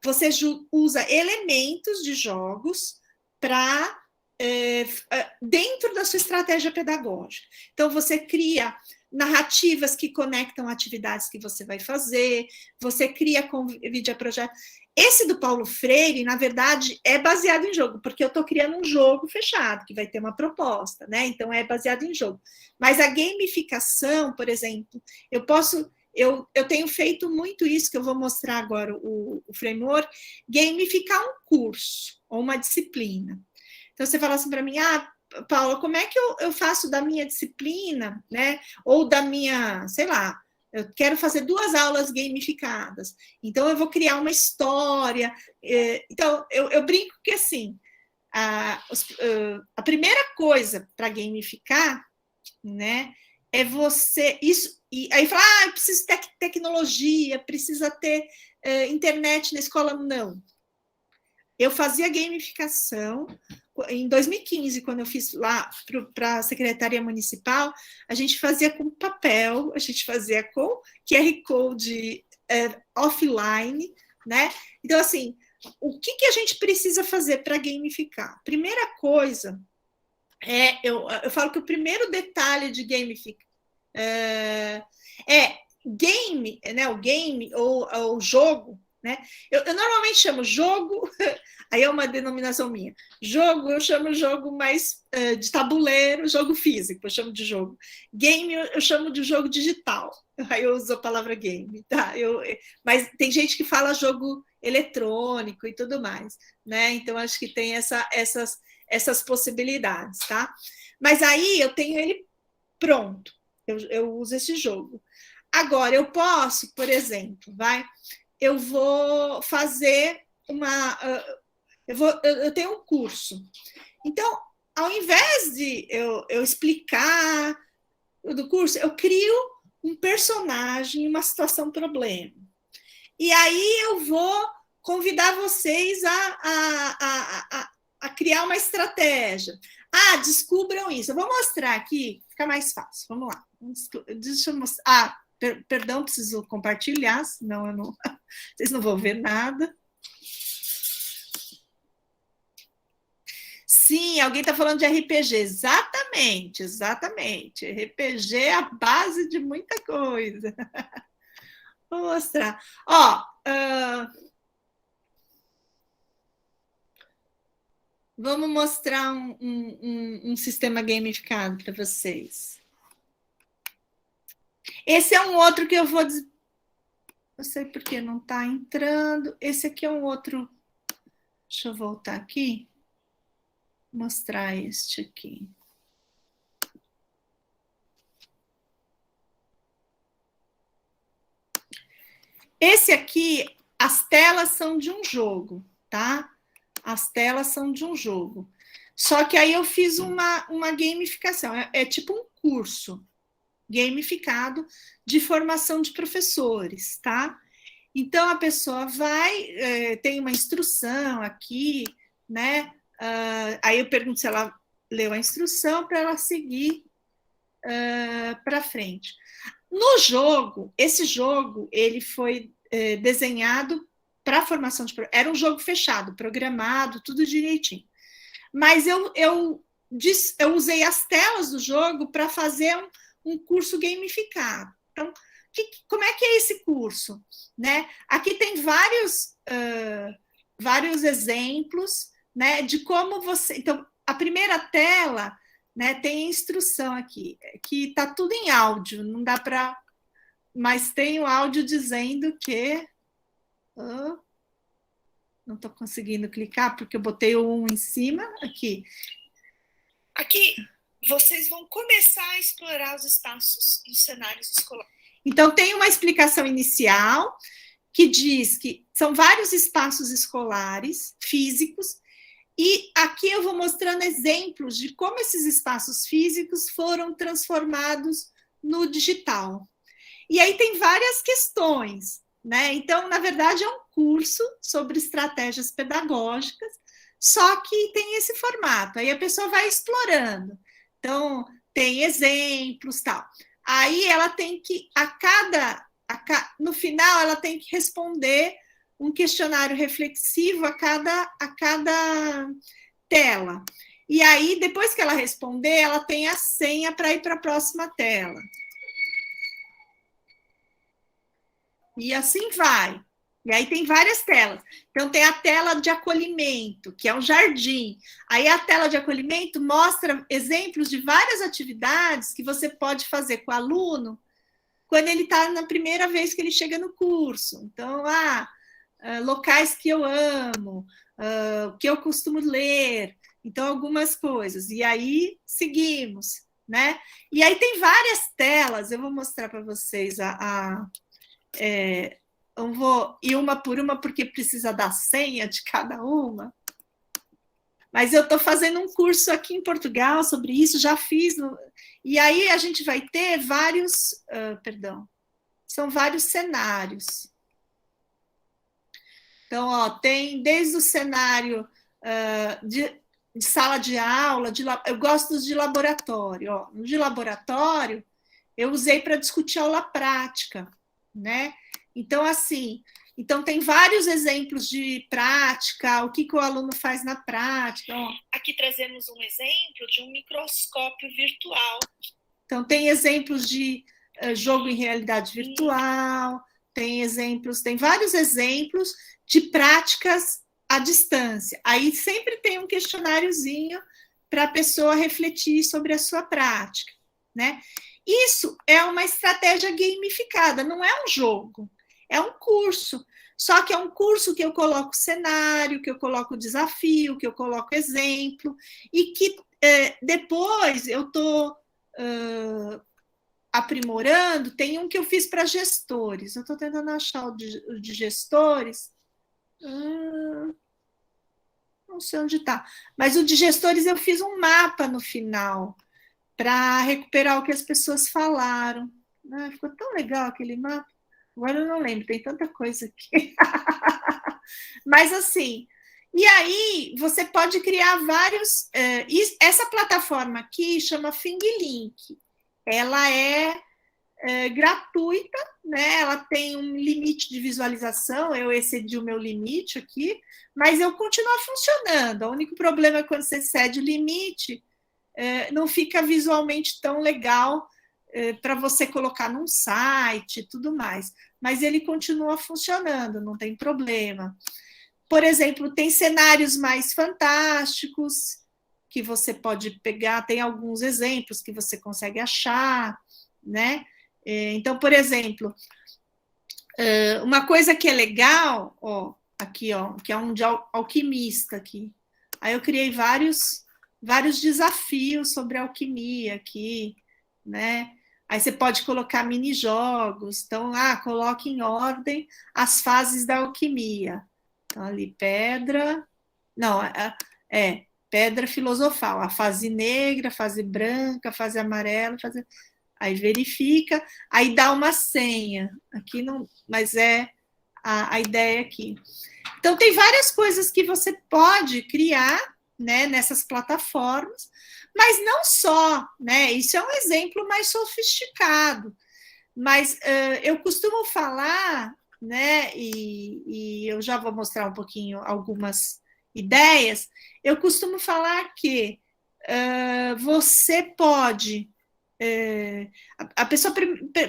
Você usa elementos de jogos para dentro da sua estratégia pedagógica. Então, você cria narrativas que conectam atividades que você vai fazer, você cria convite a projeto. Esse do Paulo Freire, na verdade, é baseado em jogo, porque eu estou criando um jogo fechado, que vai ter uma proposta, né? Então, é baseado em jogo. Mas a gamificação, por exemplo, eu tenho feito muito isso, que eu vou mostrar agora o framework, gamificar um curso ou uma disciplina. Então, você fala assim para mim, Paula, como é que eu faço da minha disciplina, né? Ou da minha, sei lá, eu quero fazer 2 aulas gamificadas, então eu vou criar uma história. Então, eu brinco que, assim, a primeira coisa para gamificar, né, é você... E aí fala, preciso ter tecnologia, precisa ter internet na escola. Não. Eu fazia gamificação em 2015, quando eu fiz lá para a Secretaria Municipal, a gente fazia com papel, a gente fazia com QR Code offline, né? Então, assim, o que a gente precisa fazer para gamificar? Primeira coisa, eu falo que o primeiro detalhe de gamificar game, né? O game ou o jogo, né? Eu normalmente chamo jogo, aí é uma denominação minha. Jogo, eu chamo jogo mais de tabuleiro, jogo físico, eu chamo de jogo. Game, eu chamo de jogo digital. Aí eu uso a palavra game, tá? Mas tem gente que fala jogo eletrônico e tudo mais, né? Então, acho que tem essas possibilidades, tá? Mas aí eu tenho ele pronto. Eu uso esse jogo. Agora, eu posso, por exemplo, eu vou fazer eu tenho um curso. Então, ao invés de eu explicar do curso, eu crio um personagem, uma situação problema. E aí eu vou convidar vocês a criar uma estratégia. Descubram isso. Eu vou mostrar aqui, fica mais fácil. Vamos lá. Deixa eu mostrar. Perdão, preciso compartilhar, senão vocês não vão ver nada. Sim, alguém está falando de RPG. Exatamente. RPG é a base de muita coisa. Vou mostrar. Vamos mostrar um sistema gamificado para vocês. Esse é um outro que eu vou... Não sei por que não está entrando. Esse aqui é um outro... Deixa eu voltar aqui. Mostrar este aqui. Esse aqui, as telas são de um jogo, tá? As telas são de um jogo. Só que aí eu fiz uma gamificação. É tipo um curso gamificado de formação de professores, tá? Então, a pessoa tem uma instrução aqui, né? Aí eu pergunto se ela leu a instrução para ela seguir para frente. No jogo, esse jogo, ele foi desenhado para a formação de... Era um jogo fechado, programado, tudo direitinho. Mas eu usei as telas do jogo para fazer um curso gamificado. Então, como é que é esse curso? Né? Aqui tem vários exemplos, né, de como você... Então, a primeira tela, né, tem a instrução aqui, que está tudo em áudio, não dá para... Mas tem o áudio dizendo que... não estou conseguindo clicar, porque eu botei o 1 em cima, aqui. Aqui, vocês vão começar a explorar os espaços dos cenários escolares. Então, tem uma explicação inicial, que diz que são vários espaços escolares, físicos, E aqui eu vou mostrando exemplos de como esses espaços físicos foram transformados no digital. E aí tem várias questões, né? Então, na verdade, é um curso sobre estratégias pedagógicas, só que tem esse formato. Aí a pessoa vai explorando. Então, tem exemplos, tal. Aí ela tem que, no final, ela tem que responder um questionário reflexivo a cada tela. E aí, depois que ela responder, ela tem a senha para ir para a próxima tela. E assim vai. E aí tem várias telas. Então, tem a tela de acolhimento, que é um jardim. Aí a tela de acolhimento mostra exemplos de várias atividades que você pode fazer com o aluno quando ele está na primeira vez que ele chega no curso. Então, locais que eu amo, que eu costumo ler, então algumas coisas. E aí seguimos, né? E aí tem várias telas, eu vou mostrar para vocês eu vou ir uma por uma porque precisa da senha de cada uma. Mas eu estou fazendo um curso aqui em Portugal sobre isso, já fiz. E aí a gente vai ter vários, são vários cenários. Então, tem desde o cenário de sala de aula, eu gosto dos de laboratório. No de laboratório, eu usei para discutir aula prática, né? Então, assim, tem vários exemplos de prática, o que o aluno faz na prática. Aqui trazemos um exemplo de um microscópio virtual. Então, tem exemplos de jogo em realidade virtual, tem vários exemplos de práticas à distância. Aí sempre tem um questionáriozinho para a pessoa refletir sobre a sua prática, né? Isso é uma estratégia gamificada, não é um jogo, é um curso. Só que é um curso que eu coloco cenário, que eu coloco desafio, que eu coloco exemplo, e que depois eu estou aprimorando. Tem um que eu fiz para gestores. Eu estou tentando achar o de gestores. Não sei onde está. Mas o de gestores eu fiz um mapa no final para recuperar o que as pessoas falaram. Ficou tão legal aquele mapa. Agora eu não lembro, tem tanta coisa aqui. Mas assim, e aí você pode criar vários. Essa plataforma aqui chama FingLink. Ela é gratuita, né? Ela tem um limite de visualização, eu excedi o meu limite aqui, mas eu continuo funcionando. O único problema é quando você excede o limite, não fica visualmente tão legal para você colocar num site e tudo mais. Mas ele continua funcionando, não tem problema. Por exemplo, tem cenários mais fantásticos que você pode pegar, tem alguns exemplos que você consegue achar, né? Então, por exemplo, uma coisa que é legal, aqui, que é um de alquimista aqui. Aí eu criei vários desafios sobre alquimia aqui, né? Aí você pode colocar mini-jogos. Então, coloque em ordem as fases da alquimia. Então, ali, pedra... Não, pedra filosofal. A fase negra, a fase branca, a fase amarela, aí verifica, aí dá uma senha. Aqui não, mas é a ideia aqui. Então, tem várias coisas que você pode criar, né, nessas plataformas, mas não só, né? Isso é um exemplo mais sofisticado. Mas eu costumo falar, né, e eu já vou mostrar um pouquinho algumas ideias, eu costumo falar que você pode... a pessoa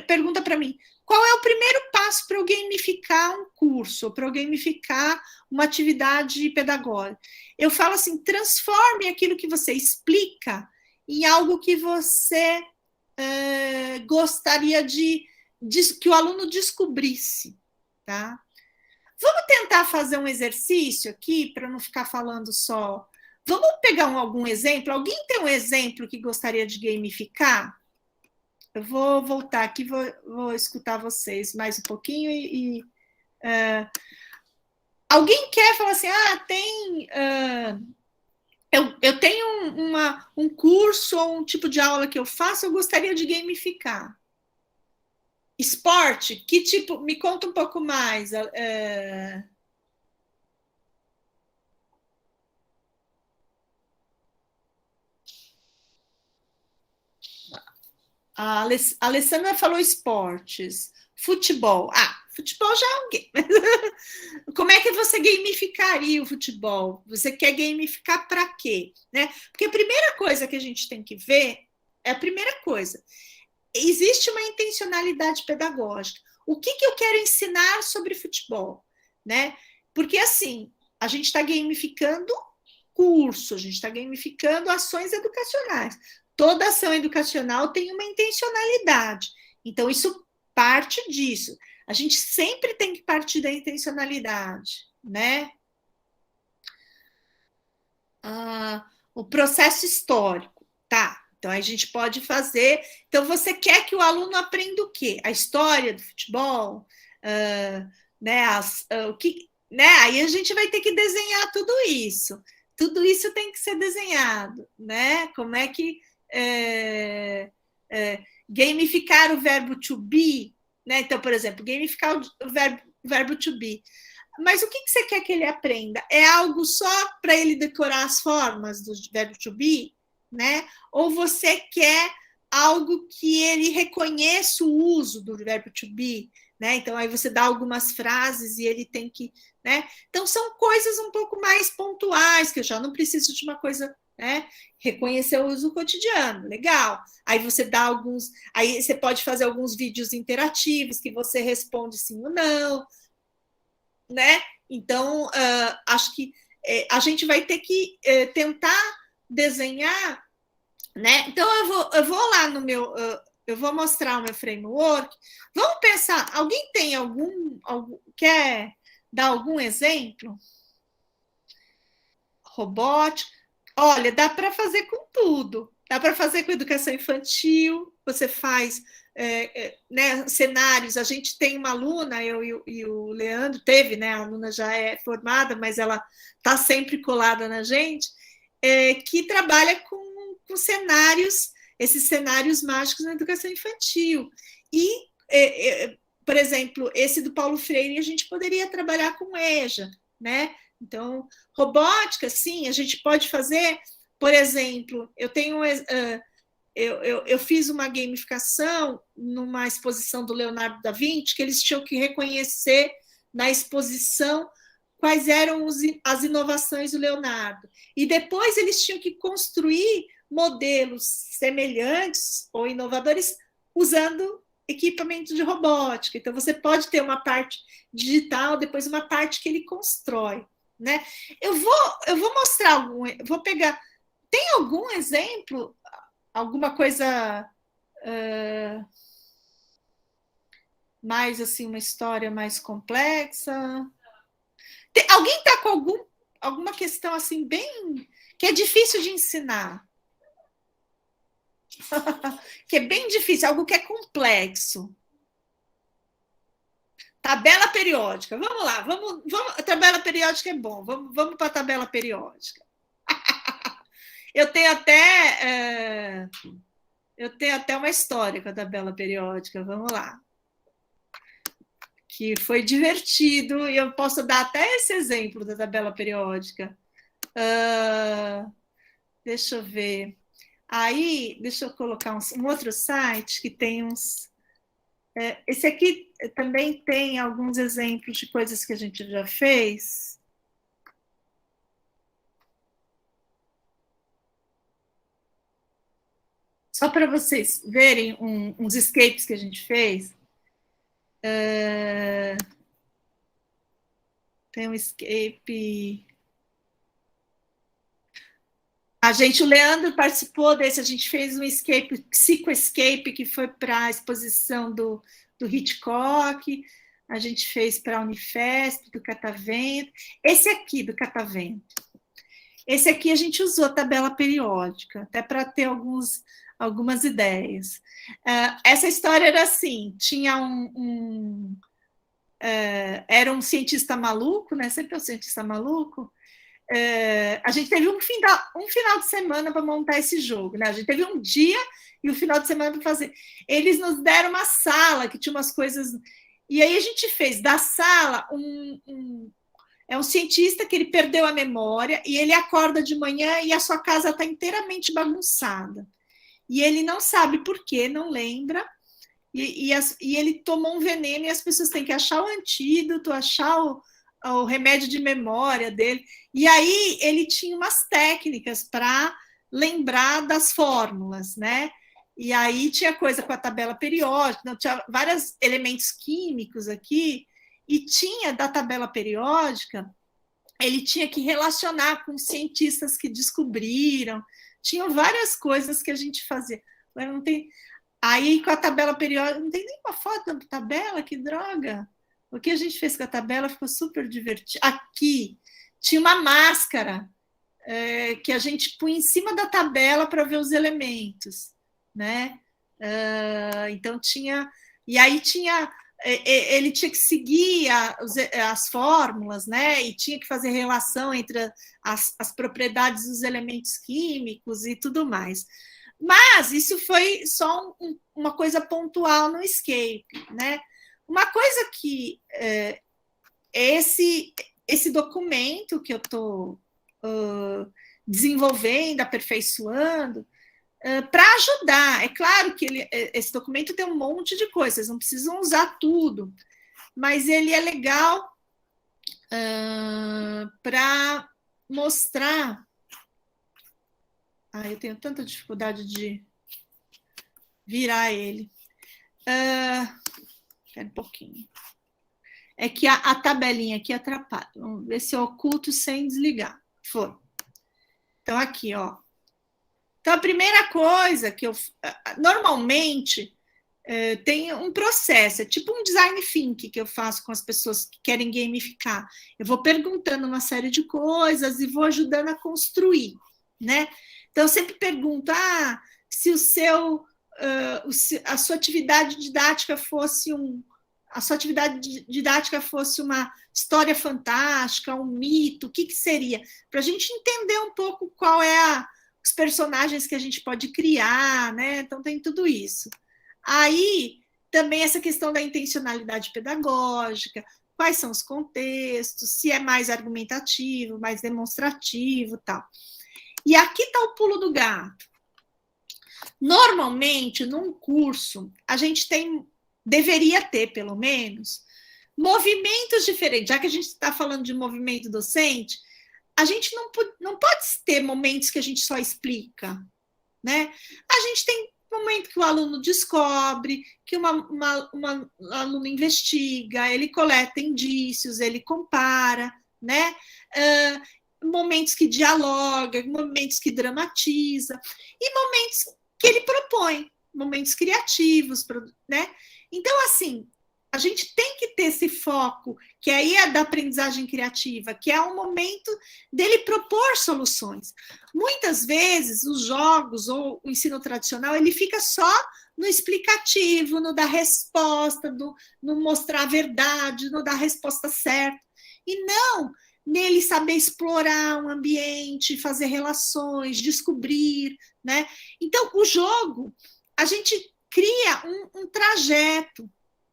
pergunta para mim, qual é o primeiro passo para eu gamificar um curso, para eu gamificar uma atividade pedagógica? Eu falo assim, transforme aquilo que você explica em algo que você gostaria de que o aluno descobrisse, tá? Vamos tentar fazer um exercício aqui, para não ficar falando só. Vamos pegar algum exemplo? Alguém tem um exemplo que gostaria de gamificar? Eu vou voltar aqui, vou escutar vocês mais um pouquinho alguém quer falar assim, tem eu tenho um curso ou um tipo de aula que eu faço, eu gostaria de gamificar. Esporte, que tipo? Me conta um pouco mais. A Alessandra falou esportes. Futebol. Futebol já é um game. Como é que você gamificaria o futebol? Você quer gamificar para quê? Né? Porque a primeira coisa que a gente tem que ver é a primeira coisa. Existe uma intencionalidade pedagógica. O que eu quero ensinar sobre futebol? Né? Porque, assim, a gente está gamificando curso, a gente está gamificando ações educacionais. Toda ação educacional tem uma intencionalidade. Então, isso parte disso. A gente sempre tem que partir da intencionalidade, né? O processo histórico, tá? Então, a gente pode fazer. Então, você quer que o aluno aprenda o quê? A história do futebol, né? O que, né? Aí a gente vai ter que desenhar tudo isso. Tudo isso tem que ser desenhado, né? Como é que gamificar o verbo to be, né? Então, por exemplo, gamificar o verbo to be. Mas o que você quer que ele aprenda? É algo só para ele decorar as formas do verbo to be, né? Ou você quer algo que ele reconheça o uso do verbo to be, né? Então aí você dá algumas frases e ele tem que, né? Então são coisas um pouco mais pontuais, que eu já não preciso de uma coisa, né? Reconhecer o uso cotidiano, legal. Aí você dá alguns, aí você pode fazer alguns vídeos interativos que você responde sim ou não, né? Então, acho que a gente vai ter que tentar desenhar, né? Então, eu vou lá no meu, eu vou mostrar o meu framework. Vamos pensar, alguém tem quer dar algum exemplo? Robótica. Olha, dá para fazer com tudo. Dá para fazer com educação infantil, você faz né, cenários. A gente tem uma aluna, eu e o Leandro, teve, né? A aluna já é formada, mas ela está sempre colada na gente, que trabalha com cenários, esses cenários mágicos na educação infantil. E, por exemplo, esse do Paulo Freire, a gente poderia trabalhar com EJA, né? Então, robótica, sim, a gente pode fazer, por exemplo, eu fiz uma gamificação numa exposição do Leonardo da Vinci, que eles tinham que reconhecer na exposição quais eram as inovações do Leonardo. E depois eles tinham que construir modelos semelhantes ou inovadores usando equipamento de robótica. Então, você pode ter uma parte digital, depois uma parte que ele constrói. Né? Eu vou mostrar vou pegar. Tem algum exemplo? Alguma coisa mais assim, uma história mais complexa? Alguém está com alguma questão assim bem que é difícil de ensinar? Que é bem difícil, algo que é complexo. Tabela periódica. Vamos lá, vamos. A tabela periódica é bom. Vamos para a tabela periódica. Eu tenho até uma história com a tabela periódica. Vamos lá. Que foi divertido e eu posso dar até esse exemplo da tabela periódica. Deixa eu ver. Aí, deixa eu colocar um outro site que tem uns. Esse aqui também tem alguns exemplos de coisas que a gente já fez. Só para vocês verem uns escapes que a gente fez. Tem um escape. O Leandro participou desse, a gente fez um escape, psico-escape, que foi para a exposição do Hitchcock, a gente fez para a Unifesp, do Catavento. Esse aqui, do Catavento. Esse aqui a gente usou a tabela periódica, até para ter algumas ideias. Essa história era assim, tinha era um cientista maluco, né? Sempre é um cientista maluco, a gente teve um final de semana para montar esse jogo, né? A gente teve um dia e um final de semana para fazer. Eles nos deram uma sala que tinha umas coisas. E aí a gente fez da sala é um cientista que ele perdeu a memória e ele acorda de manhã e a sua casa está inteiramente bagunçada. E ele não sabe por quê, não lembra. E ele tomou um veneno e as pessoas têm que achar o antídoto, achar o remédio de memória dele. E aí ele tinha umas técnicas para lembrar das fórmulas, né? E aí tinha coisa com a tabela periódica, não, tinha vários elementos químicos aqui, e tinha da tabela periódica, ele tinha que relacionar com cientistas que descobriram, tinham várias coisas que a gente fazia. Não tem... Aí com a tabela periódica, não tem nenhuma foto da tabela, que droga! O que a gente fez com a tabela ficou super divertido. Aqui tinha uma máscara que a gente punha em cima da tabela para ver os elementos, né? Então tinha... E aí tinha... Ele tinha que seguir as fórmulas, né? E tinha que fazer relação entre as propriedades dos elementos químicos e tudo mais. Mas isso foi só uma coisa pontual no Escape, né? Uma coisa que esse documento que eu estou desenvolvendo, aperfeiçoando, para ajudar. É claro que esse documento tem um monte de coisas, vocês não precisam usar tudo, mas ele é legal para mostrar. Eu tenho tanta dificuldade de virar ele. Espera um pouquinho. É que a tabelinha aqui atrapalha. Vamos ver se eu oculto sem desligar. Foi. Então, aqui, ó. Então, a primeira coisa que eu... Normalmente, tem um processo, é tipo um design thinking que eu faço com as pessoas que querem gamificar. Eu vou perguntando uma série de coisas e vou ajudando a construir, né? Então, eu sempre pergunto, se a sua atividade didática fosse uma história fantástica, um mito, o que seria? Para a gente entender um pouco qual é os personagens que a gente pode criar, né? Então tem tudo isso. Aí, também essa questão da intencionalidade pedagógica, quais são os contextos, se é mais argumentativo, mais demonstrativo, tal. E aqui está o pulo do gato. Normalmente, num curso, a gente deveria ter, pelo menos, movimentos diferentes. Já que a gente está falando de movimento docente, a gente não pode ter momentos que a gente só explica, né? A gente tem momento que o aluno descobre, que um aluno investiga, ele coleta indícios, ele compara, né? Momentos que dialoga, momentos que dramatiza, e momentos que ele propõe, momentos criativos, né? Então, assim, a gente tem que ter esse foco, que aí é da aprendizagem criativa, que é o momento dele propor soluções. Muitas vezes, os jogos ou o ensino tradicional, ele fica só no explicativo, no dar resposta, no mostrar a verdade, no dar a resposta certa. E não nele saber explorar um ambiente, fazer relações, descobrir, né? Então, o jogo, a gente cria um trajeto.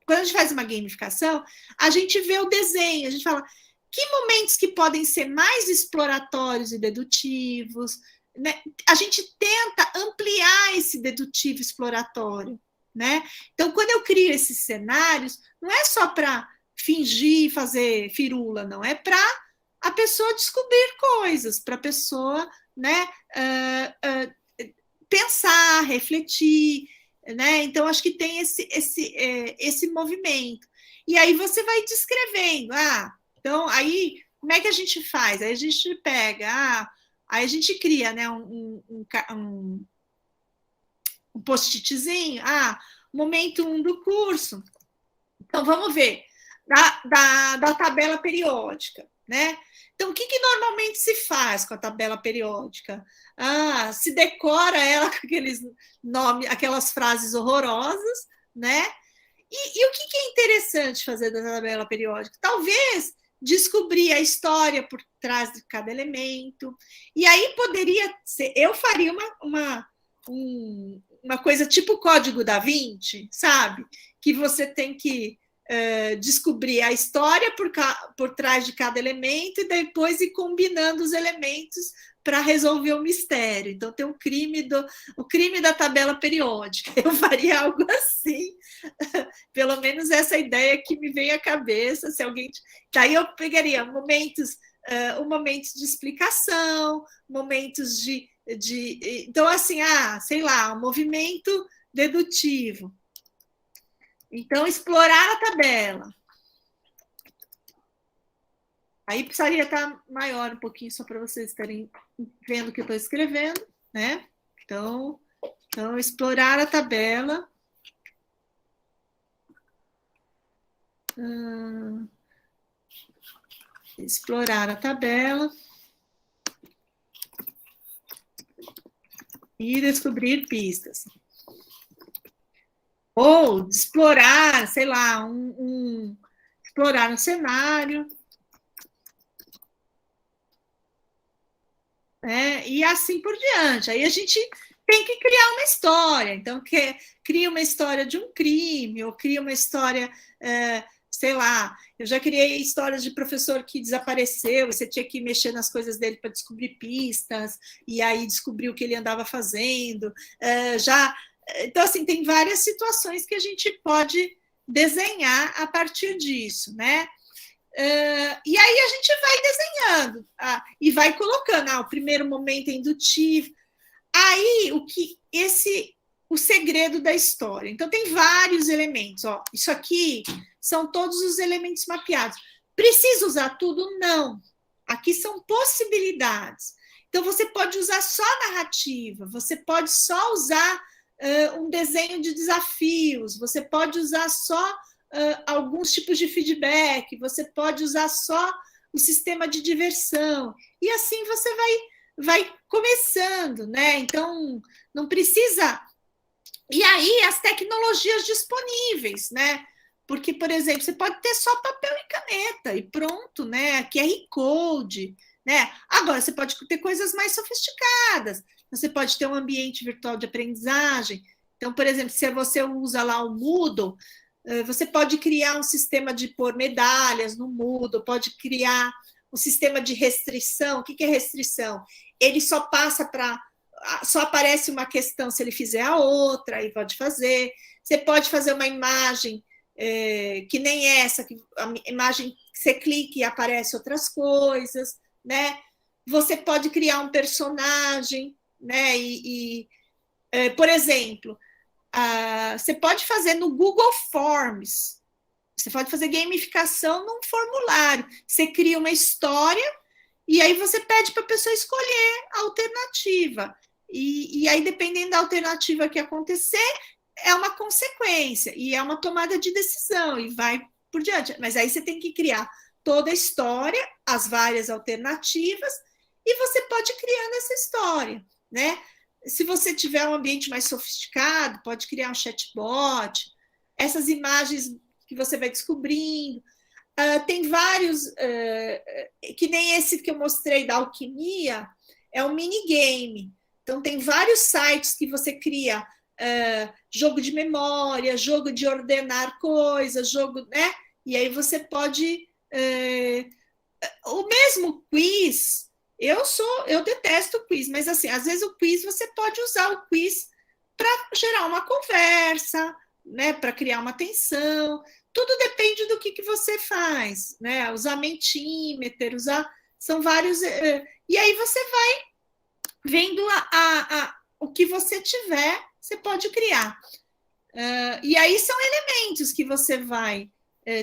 Quando a gente faz uma gamificação, a gente vê o desenho, a gente fala que momentos que podem ser mais exploratórios e dedutivos, né? A gente tenta ampliar esse dedutivo exploratório, né? Então, quando eu crio esses cenários, não é só para fingir, fazer firula, não, é para a pessoa descobrir coisas, para a pessoa, né, pensar, refletir, né? Então, acho que tem esse movimento. E aí você vai descrevendo. Então, aí, como é que a gente faz? Aí a gente pega, aí a gente cria, né, um post-itzinho, momento 1 do curso. Então, vamos ver, da tabela periódica, né? Então, o que normalmente se faz com a tabela periódica? Se decora ela com aqueles nomes, aquelas frases horrorosas, né? E o que é interessante fazer da tabela periódica? Talvez descobrir a história por trás de cada elemento. E aí poderia ser, eu faria uma coisa tipo Código da Vinci, sabe? Que você tem que descobrir a história por trás de cada elemento e depois ir combinando os elementos para resolver o mistério. Então, tem o crime da tabela periódica. Eu faria algo assim. Pelo menos essa ideia que me vem à cabeça. Se alguém... Daí eu pegaria momentos de explicação, momentos de... Então, assim, sei lá, um movimento dedutivo. Então, explorar a tabela. Aí precisaria estar maior um pouquinho, só para vocês estarem vendo o que eu estou escrevendo, né? Então, explorar a tabela. Explorar a tabela. E descobrir pistas. Ou explorar, sei lá, explorar um cenário. E assim por diante. Aí a gente tem que criar uma história. Então, cria uma história de um crime, ou cria uma história, sei lá, eu já criei histórias de professor que desapareceu, você tinha que mexer nas coisas dele para descobrir pistas, e aí descobrir o que ele andava fazendo. Então, assim, tem várias situações que a gente pode desenhar a partir disso, né? E aí a gente vai desenhando e vai colocando o primeiro momento é indutivo. Aí o segredo da história. Então tem vários elementos. Isso aqui são todos os elementos mapeados. Precisa usar tudo? Não. Aqui são possibilidades. Então você pode usar só narrativa, você pode só usar um desenho de desafios, você pode usar só alguns tipos de feedback, você pode usar só o sistema de diversão, e assim você vai começando, né? Então, não precisa... E aí, as tecnologias disponíveis, né? Porque, por exemplo, você pode ter só papel e caneta, e pronto, né? QR Code, né? Agora, você pode ter coisas mais sofisticadas, você pode ter um ambiente virtual de aprendizagem. Então, por exemplo, se você usa lá o Moodle, você pode criar um sistema de pôr medalhas no Moodle, pode criar um sistema de restrição. O que é restrição? Ele só aparece uma questão se ele fizer a outra, aí pode fazer. Você pode fazer uma imagem que nem essa, a imagem que você clica e aparece outras coisas, né? Você pode criar um personagem, né? Por exemplo, você pode fazer no Google Forms, você pode fazer gamificação num formulário, você cria uma história e aí você pede para a pessoa escolher a alternativa, e aí dependendo da alternativa que acontecer, é uma consequência, e é uma tomada de decisão, e vai por diante, mas aí você tem que criar toda a história, as várias alternativas, e você pode ir criando essa história, né? Se você tiver um ambiente mais sofisticado, pode criar um chatbot, essas imagens que você vai descobrindo. Tem vários, que nem esse que eu mostrei da alquimia, é um minigame. Então, tem vários sites que você cria jogo de memória, jogo de ordenar coisas, jogo, né? E aí você pode... o mesmo quiz... Eu detesto o quiz, mas assim, às vezes o quiz você pode usar o quiz para gerar uma conversa, né, para criar uma tensão. Tudo depende do que você faz, né? Usar Mentimeter, são vários. E aí você vai vendo o que você tiver, você pode criar. E aí são elementos que você vai.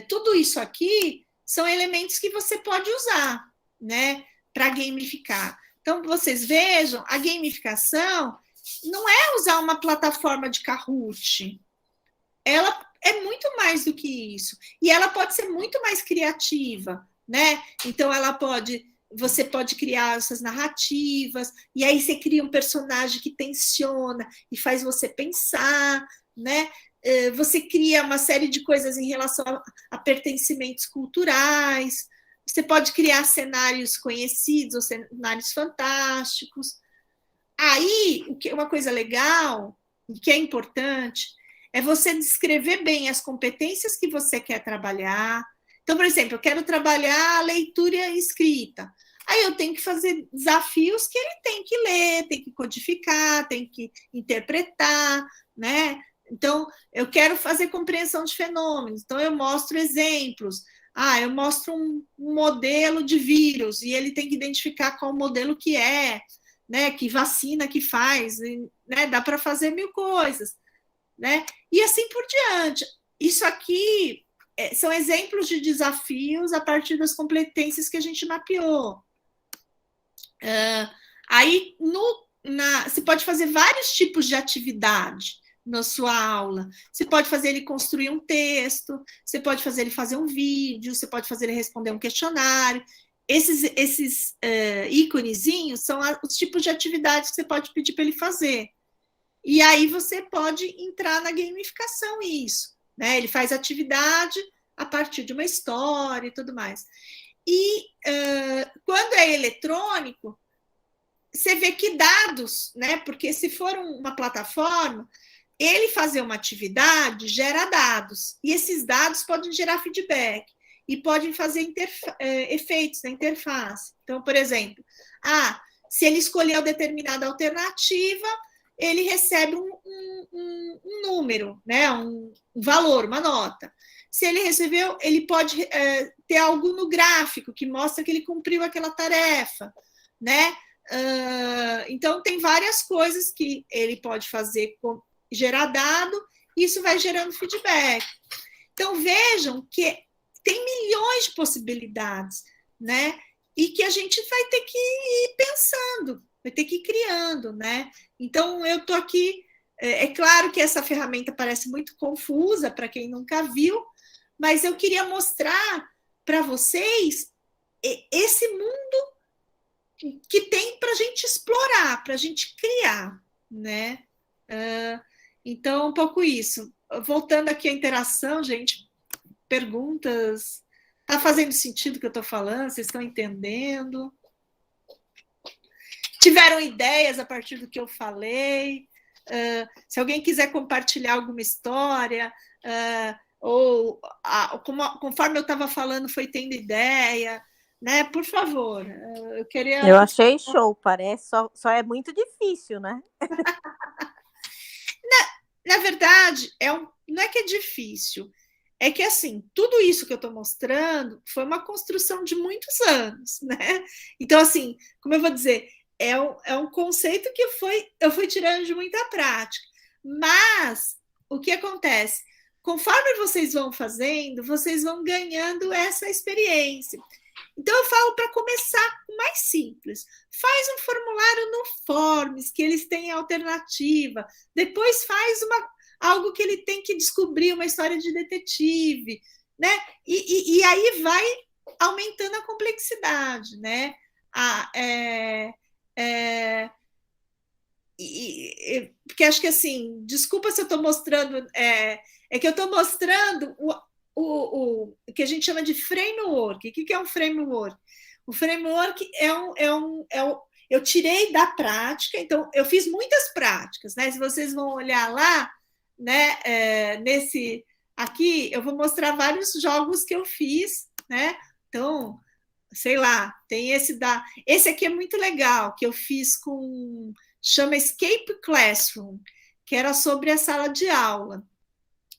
Tudo isso aqui são elementos que você pode usar, né? Para gamificar. Então, vocês vejam, a gamificação não é usar uma plataforma de Kahoot. Ela é muito mais do que isso. E ela pode ser muito mais criativa, né? Então, você pode criar essas narrativas, e aí você cria um personagem que tensiona e faz você pensar, né? Você cria uma série de coisas em relação a pertencimentos culturais, Você pode criar cenários conhecidos ou cenários fantásticos. Aí, uma coisa legal, que é importante, é você descrever bem as competências que você quer trabalhar. Então, por exemplo, eu quero trabalhar a leitura e escrita. Aí eu tenho que fazer desafios que ele tem que ler, tem que codificar, tem que interpretar, né? Então, eu quero fazer compreensão de fenômenos, então eu mostro exemplos. Eu mostro um modelo de vírus e ele tem que identificar qual modelo que é, né? Que vacina que faz, né? Dá para fazer 1000 coisas, né? E assim por diante. Isso aqui são exemplos de desafios a partir das competências que a gente mapeou. Aí, você pode fazer vários tipos de atividade na sua aula. Você pode fazer ele construir um texto, você pode fazer ele fazer um vídeo, você pode fazer ele responder um questionário. Esses íconezinhos são os tipos de atividades que você pode pedir para ele fazer. E aí você pode entrar na gamificação isso, né? Ele faz atividade a partir de uma história e tudo mais. E quando é eletrônico, você vê que dados, né? Porque se for uma plataforma, ele fazer uma atividade gera dados, e esses dados podem gerar feedback, e podem fazer efeitos na interface. Então, por exemplo, se ele escolheu determinada alternativa, ele recebe um número, né? Um valor, uma nota. Se ele recebeu, ele pode ter algo no gráfico que mostra que ele cumpriu aquela tarefa, né? Então, tem várias coisas que ele pode fazer, gerar dado, e isso vai gerando feedback. Então, vejam que tem milhões de possibilidades, né? E que a gente vai ter que ir pensando, vai ter que ir criando, né? Então, eu estou aqui. É claro que essa ferramenta parece muito confusa para quem nunca viu, mas eu queria mostrar para vocês esse mundo que tem para a gente explorar, para a gente criar, né? Então, um pouco isso. Voltando aqui à interação, gente, perguntas. Está fazendo sentido o que eu estou falando? Vocês estão entendendo? Tiveram ideias a partir do que eu falei? Se alguém quiser compartilhar alguma história, ou conforme eu estava falando, foi tendo ideia, né? Por favor, eu queria. Eu achei show, parece, só é muito difícil, né? Na verdade, não é que é difícil, é que assim, tudo isso que eu estou mostrando foi uma construção de muitos anos, né? Então, assim, como eu vou dizer, é um conceito que eu fui tirando de muita prática. Mas o que acontece? Conforme vocês vão fazendo, vocês vão ganhando essa experiência. Então, eu falo para começar com mais simples. Faz um formulário no Forms, que eles têm alternativa. Depois faz algo que ele tem que descobrir, uma história de detetive, né? E aí vai aumentando a complexidade, né? Porque acho que assim, desculpa se eu estou mostrando, é que eu estou mostrando o que a gente chama de framework. O que é um framework? O framework eu tirei da prática, então eu fiz muitas práticas, né? Se vocês vão olhar lá, né? Nesse aqui, eu vou mostrar vários jogos que eu fiz, né? Então, sei lá, tem esse aqui é muito legal, que eu fiz chama Escape Classroom, que era sobre a sala de aula.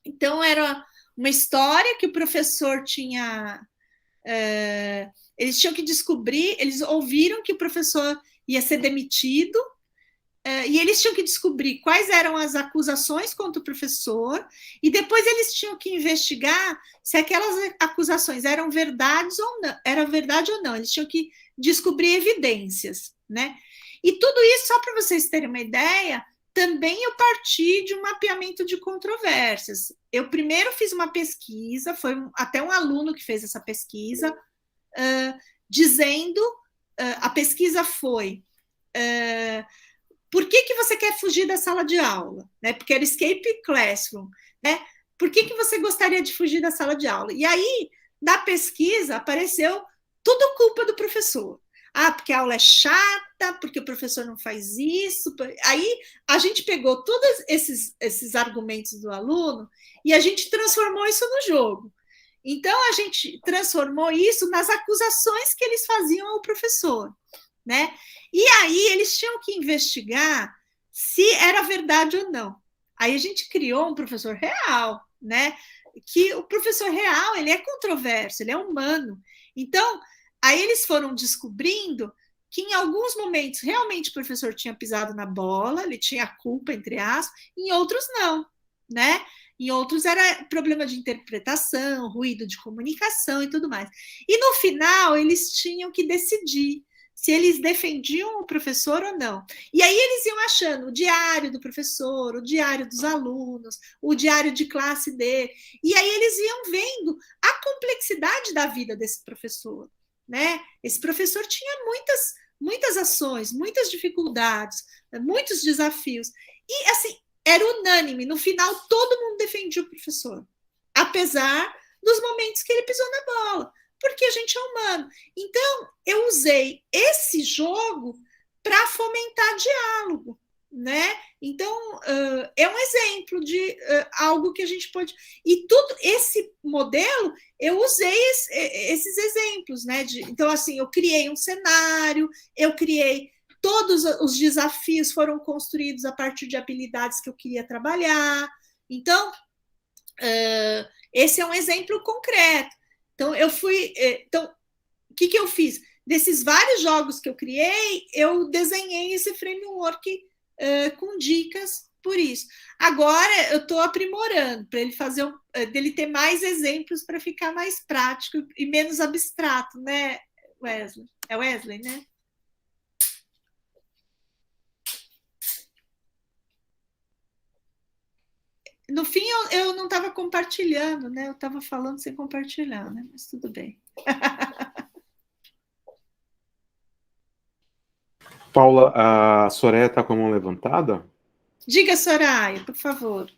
Então, era uma história que o professor tinha. Eles tinham que descobrir, eles ouviram que o professor ia ser demitido, e eles tinham que descobrir quais eram as acusações contra o professor, e depois eles tinham que investigar se aquelas acusações eram verdade ou não. Eles tinham que descobrir evidências, né? E tudo isso, só para vocês terem uma ideia, também eu parti de um mapeamento de controvérsias. Eu primeiro fiz uma pesquisa, foi até um aluno que fez essa pesquisa, dizendo, a pesquisa foi, por que você quer fugir da sala de aula? Né? Porque era Escape Classroom. Né? Por que você gostaria de fugir da sala de aula? E aí, na pesquisa, apareceu tudo culpa do professor. Ah, porque a aula é chata, porque o professor não faz isso. Aí a gente pegou todos esses argumentos do aluno e a gente transformou isso no jogo. Então, a gente transformou isso nas acusações que eles faziam ao professor, né? E aí eles tinham que investigar se era verdade ou não. Aí a gente criou um professor real, né? Que o professor real, ele é controverso, ele é humano. Então, aí eles foram descobrindo que em alguns momentos realmente o professor tinha pisado na bola, ele tinha culpa, entre aspas, em outros não, né? Em outros era problema de interpretação, ruído de comunicação e tudo mais. E no final eles tinham que decidir se eles defendiam o professor ou não. E aí eles iam achando o diário do professor, o diário dos alunos, o diário de classe dele. E aí eles iam vendo a complexidade da vida desse professor, né? Esse professor tinha muitas ações, muitas dificuldades, muitos desafios. E assim, era unânime. No final, todo mundo defendia o professor, apesar dos momentos que ele pisou na bola, porque a gente é humano. Então, eu usei esse jogo para fomentar diálogo, né? Então, é um exemplo de algo que a gente pode... E tudo esse modelo, eu usei esses exemplos, né? Então, assim, eu criei um cenário, eu criei... Todos os desafios foram construídos a partir de habilidades que eu queria trabalhar. Então, esse é um exemplo concreto. Então, Então, o que eu fiz? Desses vários jogos que eu criei, eu desenhei esse framework com dicas por isso. Agora, eu estou aprimorando para ele dele ter mais exemplos para ficar mais prático e menos abstrato, né, Wesley? É Wesley, né? No fim, eu não estava compartilhando, né? Eu estava falando sem compartilhar, né? Mas tudo bem. Paula, a Soraya está com a mão levantada? Diga, Soraya, por favor.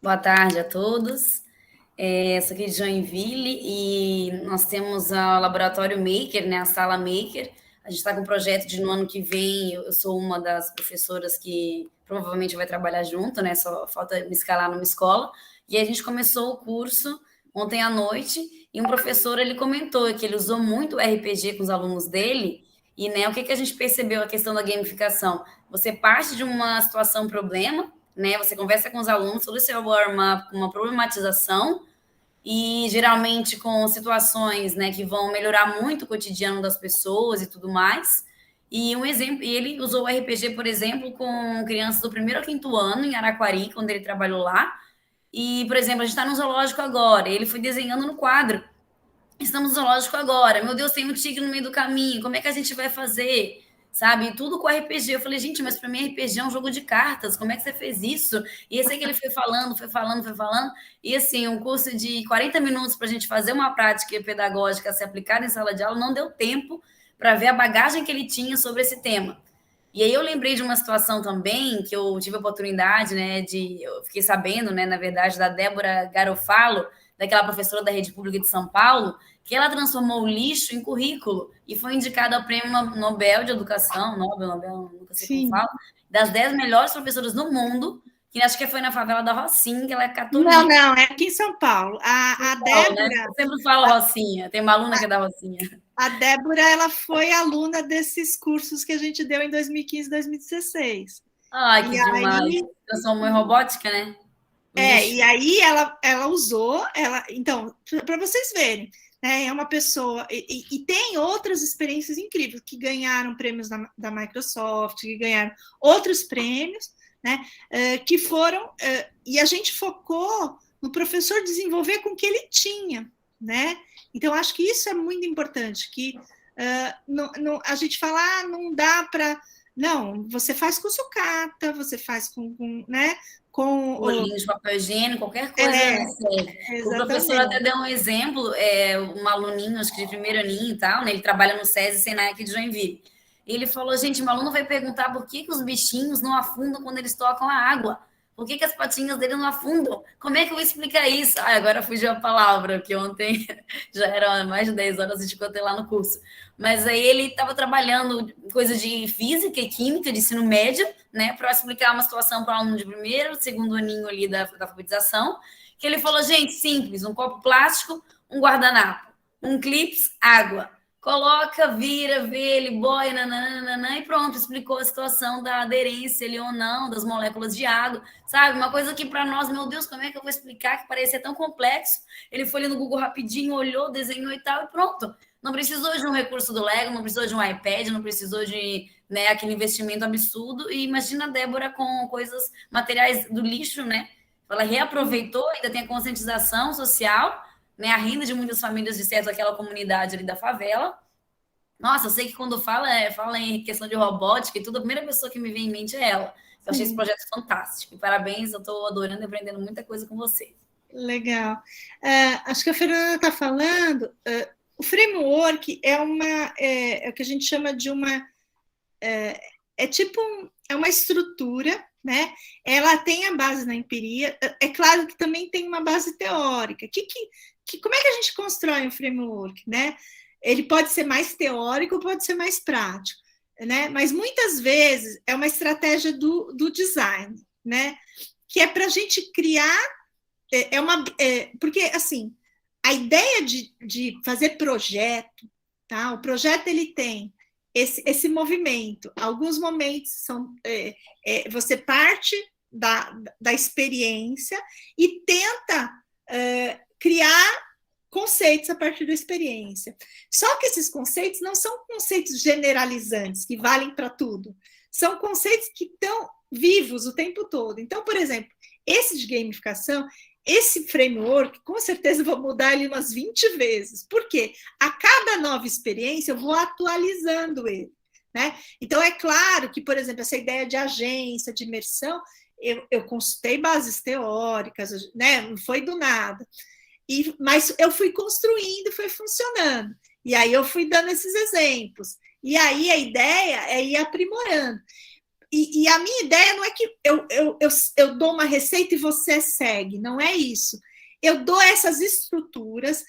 Boa tarde a todos. Sou aqui de Joinville e nós temos o Laboratório Maker, né, a Sala Maker. A gente está com um projeto de no ano que vem, eu sou uma das professoras que provavelmente vai trabalhar junto, né? Só falta me escalar numa escola. E a gente começou o curso ontem à noite e um professor, ele comentou que ele usou muito o RPG com os alunos dele e, né, o que a gente percebeu, a questão da gamificação? Você parte de uma situação, problema, né? Você conversa com os alunos, todo esse uma problematização e geralmente com situações, né, que vão melhorar muito o cotidiano das pessoas e tudo mais. E um exemplo, e ele usou o RPG, por exemplo, com crianças do 1º ao 5º ano em Araquari, quando ele trabalhou lá. E, por exemplo, a gente está no zoológico agora, ele foi desenhando no quadro. Estamos no zoológico agora, meu Deus, tem um tigre no meio do caminho, como é que a gente vai fazer? Sabe, tudo com RPG. Eu falei, gente, mas para mim RPG é um jogo de cartas, como é que você fez isso? E esse aí que ele foi falando, e assim, um curso de 40 minutos para a gente fazer uma prática pedagógica se aplicada em sala de aula, não deu tempo para ver a bagagem que ele tinha sobre esse tema. E aí eu lembrei de uma situação também, que eu tive a oportunidade, né, eu fiquei sabendo, né, na verdade, da Débora Garofalo, daquela professora da Rede Pública de São Paulo, que ela transformou o lixo em currículo e foi indicada ao Prêmio Nobel de Educação, Nobel, nunca sei como fala, das 10 melhores professoras do mundo, que acho que foi na favela da Rocinha, que ela é católica. Não, é aqui em São Paulo. A Débora... Né? Eu sempre falo Rocinha, tem uma aluna que é da Rocinha. A Débora, ela foi aluna desses cursos que a gente deu em 2015 e 2016. Ai, que demais. Transformou em robótica, né? E aí ela usou... Então, para vocês verem, né, é uma pessoa... E tem outras experiências incríveis, que ganharam prêmios da Microsoft, que ganharam outros prêmios, né, que foram... e a gente focou no professor desenvolver com o que ele tinha, né? Então, acho que isso é muito importante, que a gente fala, não dá para... Não, você faz com sucata, você faz né, com bolinho de papel higiênico, qualquer coisa, né? O professor até deu um exemplo, um aluninho, acho que de 1º aninho e tal, né? Ele trabalha no SESI Senai aqui de Joinville. Ele falou, gente, o aluno vai perguntar por que os bichinhos não afundam quando eles tocam a água. Por que as patinhas dele não afundam? Como é que eu vou explicar isso? Agora fugiu a palavra, que ontem já era mais de 10 horas, a gente ficou até lá no curso. Mas aí ele estava trabalhando coisa de física e química, de ensino médio, né, para explicar uma situação para um aluno de primeiro, segundo aninho ali da alfabetização, que ele falou, gente, simples, um copo plástico, um guardanapo, um clips, água. Coloca, vira, vê, ele boia, nananana, e pronto, explicou a situação da aderência ali ou não, das moléculas de água, sabe? Uma coisa que para nós, meu Deus, como é que eu vou explicar que parecia tão complexo? Ele foi ali no Google rapidinho, olhou, desenhou e tal, e pronto. Não precisou de um recurso do Lego, não precisou de um iPad, não precisou de, né, aquele investimento absurdo. E imagina a Débora com coisas, materiais do lixo, né? Ela reaproveitou, ainda tem a conscientização social, né, a renda de muitas famílias de certo aquela comunidade ali da favela. Nossa, eu sei que quando fala em questão de robótica e tudo, a primeira pessoa que me vem em mente é ela. Eu achei esse projeto fantástico. Parabéns, eu estou adorando e aprendendo muita coisa com você. Legal. Acho que a Fernanda está falando, o framework é o que a gente chama de uma... é uma estrutura, né? Ela tem a base na empiria, é claro que também tem uma base teórica. Como é que a gente constrói um framework, né? Ele pode ser mais teórico, pode ser mais prático, né? Mas muitas vezes é uma estratégia do design, né? Que é para a gente criar, porque assim, a ideia de fazer projeto, tá? O projeto ele tem esse movimento. Alguns momentos são você parte da experiência e tenta criar conceitos a partir da experiência. Só que esses conceitos não são conceitos generalizantes, que valem para tudo. São conceitos que estão vivos o tempo todo. Então, por exemplo, esse de gamificação, esse framework, com certeza eu vou mudar ele umas 20 vezes. Por quê? A cada nova experiência eu vou atualizando ele, né? Então, é claro que, por exemplo, essa ideia de agência, de imersão, eu consultei bases teóricas, né? Não foi do nada. Mas eu fui construindo, foi funcionando. E aí eu fui dando esses exemplos. E aí a ideia é ir aprimorando. E a minha ideia não é que eu dou uma receita e você segue, não é isso. Eu dou essas estruturas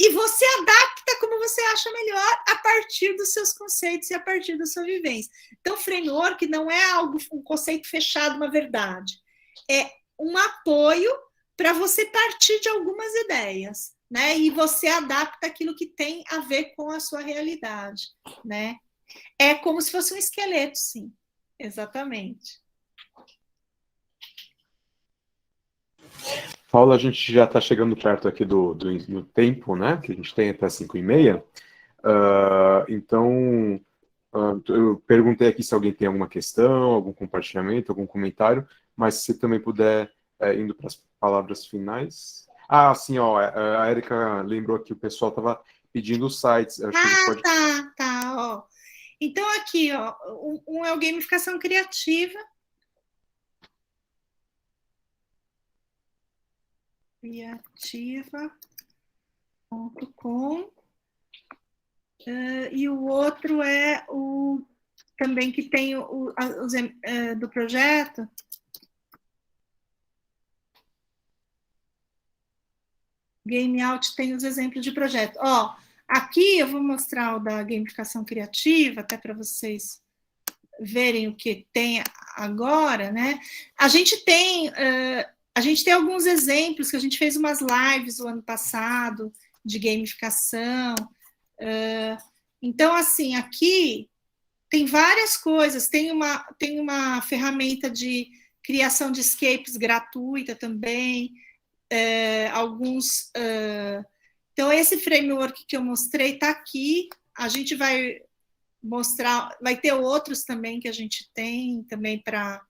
e você adapta como você acha melhor a partir dos seus conceitos e a partir da sua vivência. Então, framework não é um conceito fechado, uma verdade. É um apoio para você partir de algumas ideias, né? E você adapta aquilo que tem a ver com a sua realidade, né? É como se fosse um esqueleto, sim. Exatamente. Paula, a gente já está chegando perto aqui do tempo, né? Que a gente tem até 5h30. Então, eu perguntei aqui se alguém tem alguma questão, algum compartilhamento, algum comentário, mas se você também puder, indo para as palavras finais. Sim, ó, a Érica lembrou que o pessoal estava pedindo os sites. Acho que a gente pode... tá, ó. Então, aqui, ó, um é o gamificação criativa. Criativa.com. E o outro é também que tem do projeto. Game Out tem os exemplos de projeto. Ó, aqui eu vou mostrar o da gamificação criativa, até para vocês verem o que tem agora, né? A gente tem alguns exemplos, que a gente fez umas lives o ano passado de gamificação. Então, assim, aqui tem várias coisas. Tem uma ferramenta de criação de escapes gratuita também. Então, esse framework que eu mostrei está aqui. A gente vai mostrar, vai ter outros também que a gente tem também para...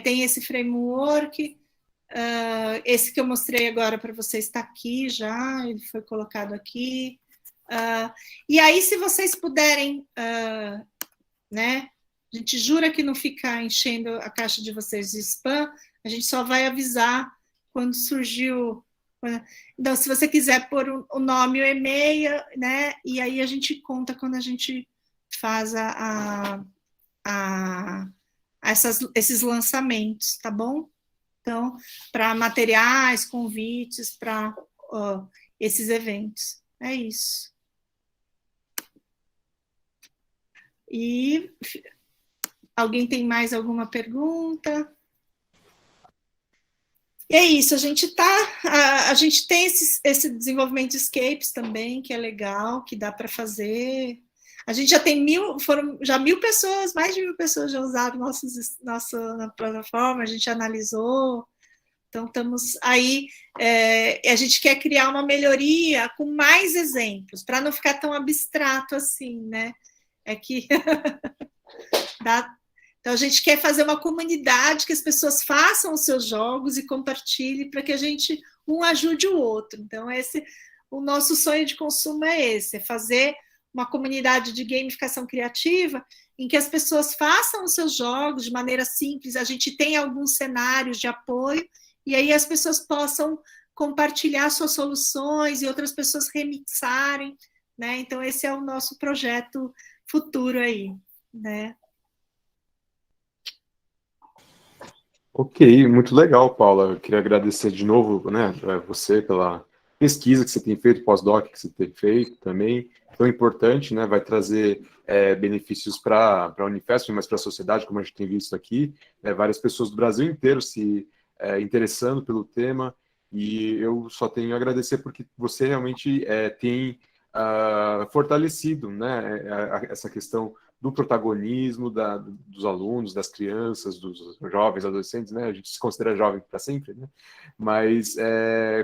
tem esse framework, esse que eu mostrei agora para vocês está aqui já, ele foi colocado aqui. E aí, se vocês puderem, né? A gente jura que não fica enchendo a caixa de vocês de spam, a gente só vai avisar quando surgiu. Então, se você quiser pôr o nome e o e-mail, né? E aí a gente conta quando a gente faz esses lançamentos, tá bom? Então, para materiais, convites, para esses eventos. É isso. E alguém tem mais alguma pergunta? E é isso, a gente tem esse desenvolvimento de escapes também, que é legal, que dá para fazer. A gente já tem já 1.000 pessoas, mais de 1.000 pessoas já usaram nossa plataforma, a gente analisou. Então, estamos aí, a gente quer criar uma melhoria com mais exemplos, para não ficar tão abstrato assim, né? É que Então, a gente quer fazer uma comunidade que as pessoas façam os seus jogos e compartilhem para que a gente um ajude o outro. Então, o nosso sonho de consumo é esse, é fazer uma comunidade de gamificação criativa em que as pessoas façam os seus jogos de maneira simples, a gente tem alguns cenários de apoio, e aí as pessoas possam compartilhar suas soluções e outras pessoas remixarem, né? Então, esse é o nosso projeto futuro aí, né? Ok, muito legal, Paula. Eu queria agradecer de novo, né, você pela pesquisa que você tem feito, pós-doc que você tem feito também, tão importante, né, vai trazer benefícios para a Unifesp, mas para a sociedade, como a gente tem visto aqui, várias pessoas do Brasil inteiro se interessando pelo tema, e eu só tenho a agradecer porque você realmente tem fortalecido, né, essa questão do protagonismo dos alunos, das crianças, dos jovens, adolescentes, né? A gente se considera jovem para sempre, né? Mas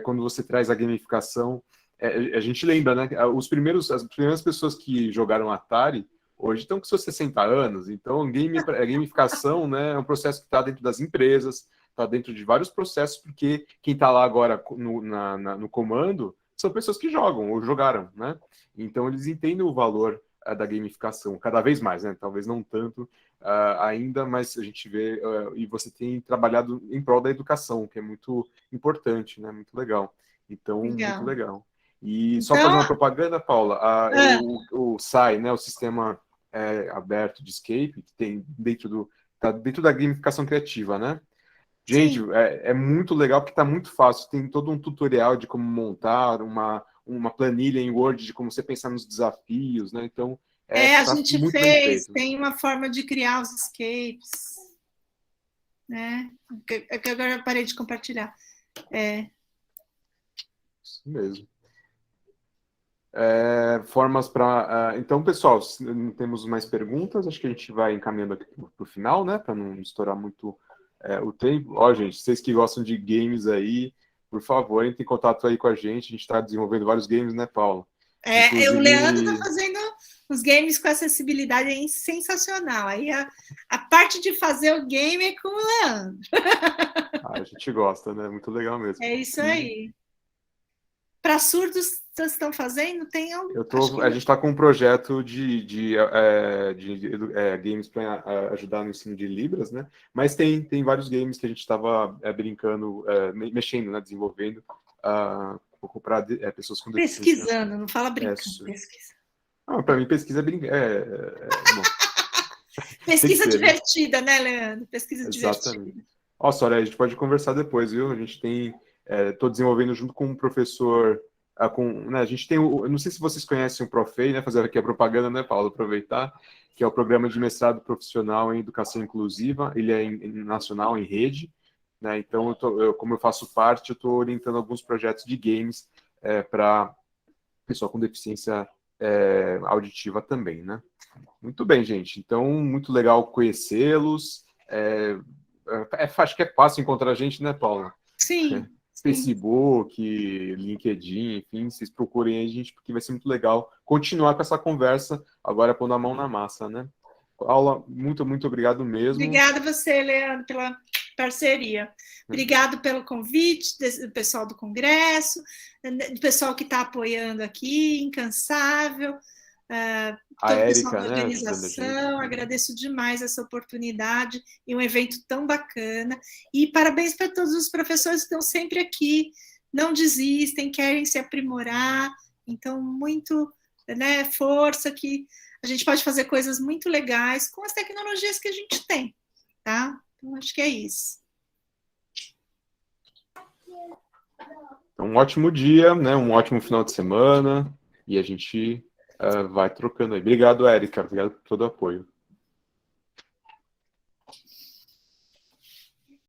quando você traz a gamificação, a gente lembra, né? As primeiras pessoas que jogaram Atari hoje estão com seus 60 anos, então a gamificação, né, é um processo que está dentro das empresas, está dentro de vários processos, porque quem está lá agora no comando são pessoas que jogam ou jogaram, né? Então eles entendem o valor da gamificação, cada vez mais, né? Talvez não tanto ainda, mas a gente vê, e você tem trabalhado em prol da educação, que é muito importante, né? Muito legal. Então, muito legal. E só fazer uma propaganda, Paula, o SAI, né? O Sistema Aberto de Escape, que tem tá dentro da gamificação criativa, né? Gente, é muito legal porque está muito fácil. Tem todo um tutorial de como montar uma planilha em Word de como você pensar nos desafios, né? Então, a tá gente muito bem feito. Tem uma forma de criar os escapes, né? Que agora eu parei de compartilhar. Isso mesmo. Formas para... então, pessoal, se não temos mais perguntas, acho que a gente vai encaminhando aqui para o final, né? Para não estourar muito o tempo. Ó, gente, vocês que gostam de games aí, por favor, entrem em contato aí com a gente está desenvolvendo vários games, né, Paula? Inclusive... O Leandro está fazendo os games com acessibilidade sensacional. Aí a parte de fazer o game é com o Leandro. A gente gosta, né? Muito legal mesmo. É isso aí. Para surdos, vocês estão fazendo? Tem algum? A gente está com um projeto de games para ajudar no ensino de Libras, né? Mas tem vários games que a gente estava brincando, mexendo, né? Desenvolvendo para pessoas com deficiência. Pesquisando, não fala brincando, pesquisa. Para mim, pesquisa é brincar. Pesquisa divertida, né, Leandro? Pesquisa Exatamente. divertida. Ó, Soraya, a gente pode conversar depois, viu? A gente tem... Estou desenvolvendo junto com um professor... né, a gente tem eu não sei se vocês conhecem o Profei, né? Fazer aqui a propaganda, né, Paulo? Aproveitar, que é o programa de mestrado profissional em educação inclusiva. Ele é nacional, em rede, né? Então, como eu faço parte, eu estou orientando alguns projetos de games para pessoal com deficiência auditiva também, né? Muito bem, gente. Então, muito legal conhecê-los. Acho que é fácil encontrar a gente, né, Paula? Sim. Facebook, LinkedIn, enfim, vocês procurem aí, gente, porque vai ser muito legal continuar com essa conversa, agora pondo a mão na massa, né? Paula, muito, muito obrigado mesmo. Obrigada a você, Leandro, pela parceria. Obrigado pelo convite, do pessoal do Congresso, do pessoal que está apoiando aqui, incansável, a todo o Érica, pessoal da né, organização, agradeço demais essa oportunidade e um evento tão bacana. E parabéns para todos os professores que estão sempre aqui, não desistem, querem se aprimorar. Então, muito, né, força, que a gente pode fazer coisas muito legais com as tecnologias que a gente tem. tá? Então, acho que é isso. Então, um ótimo dia, né? Um ótimo final de semana, e a gente vai trocando aí. Obrigado, Érica. Obrigado por todo o apoio.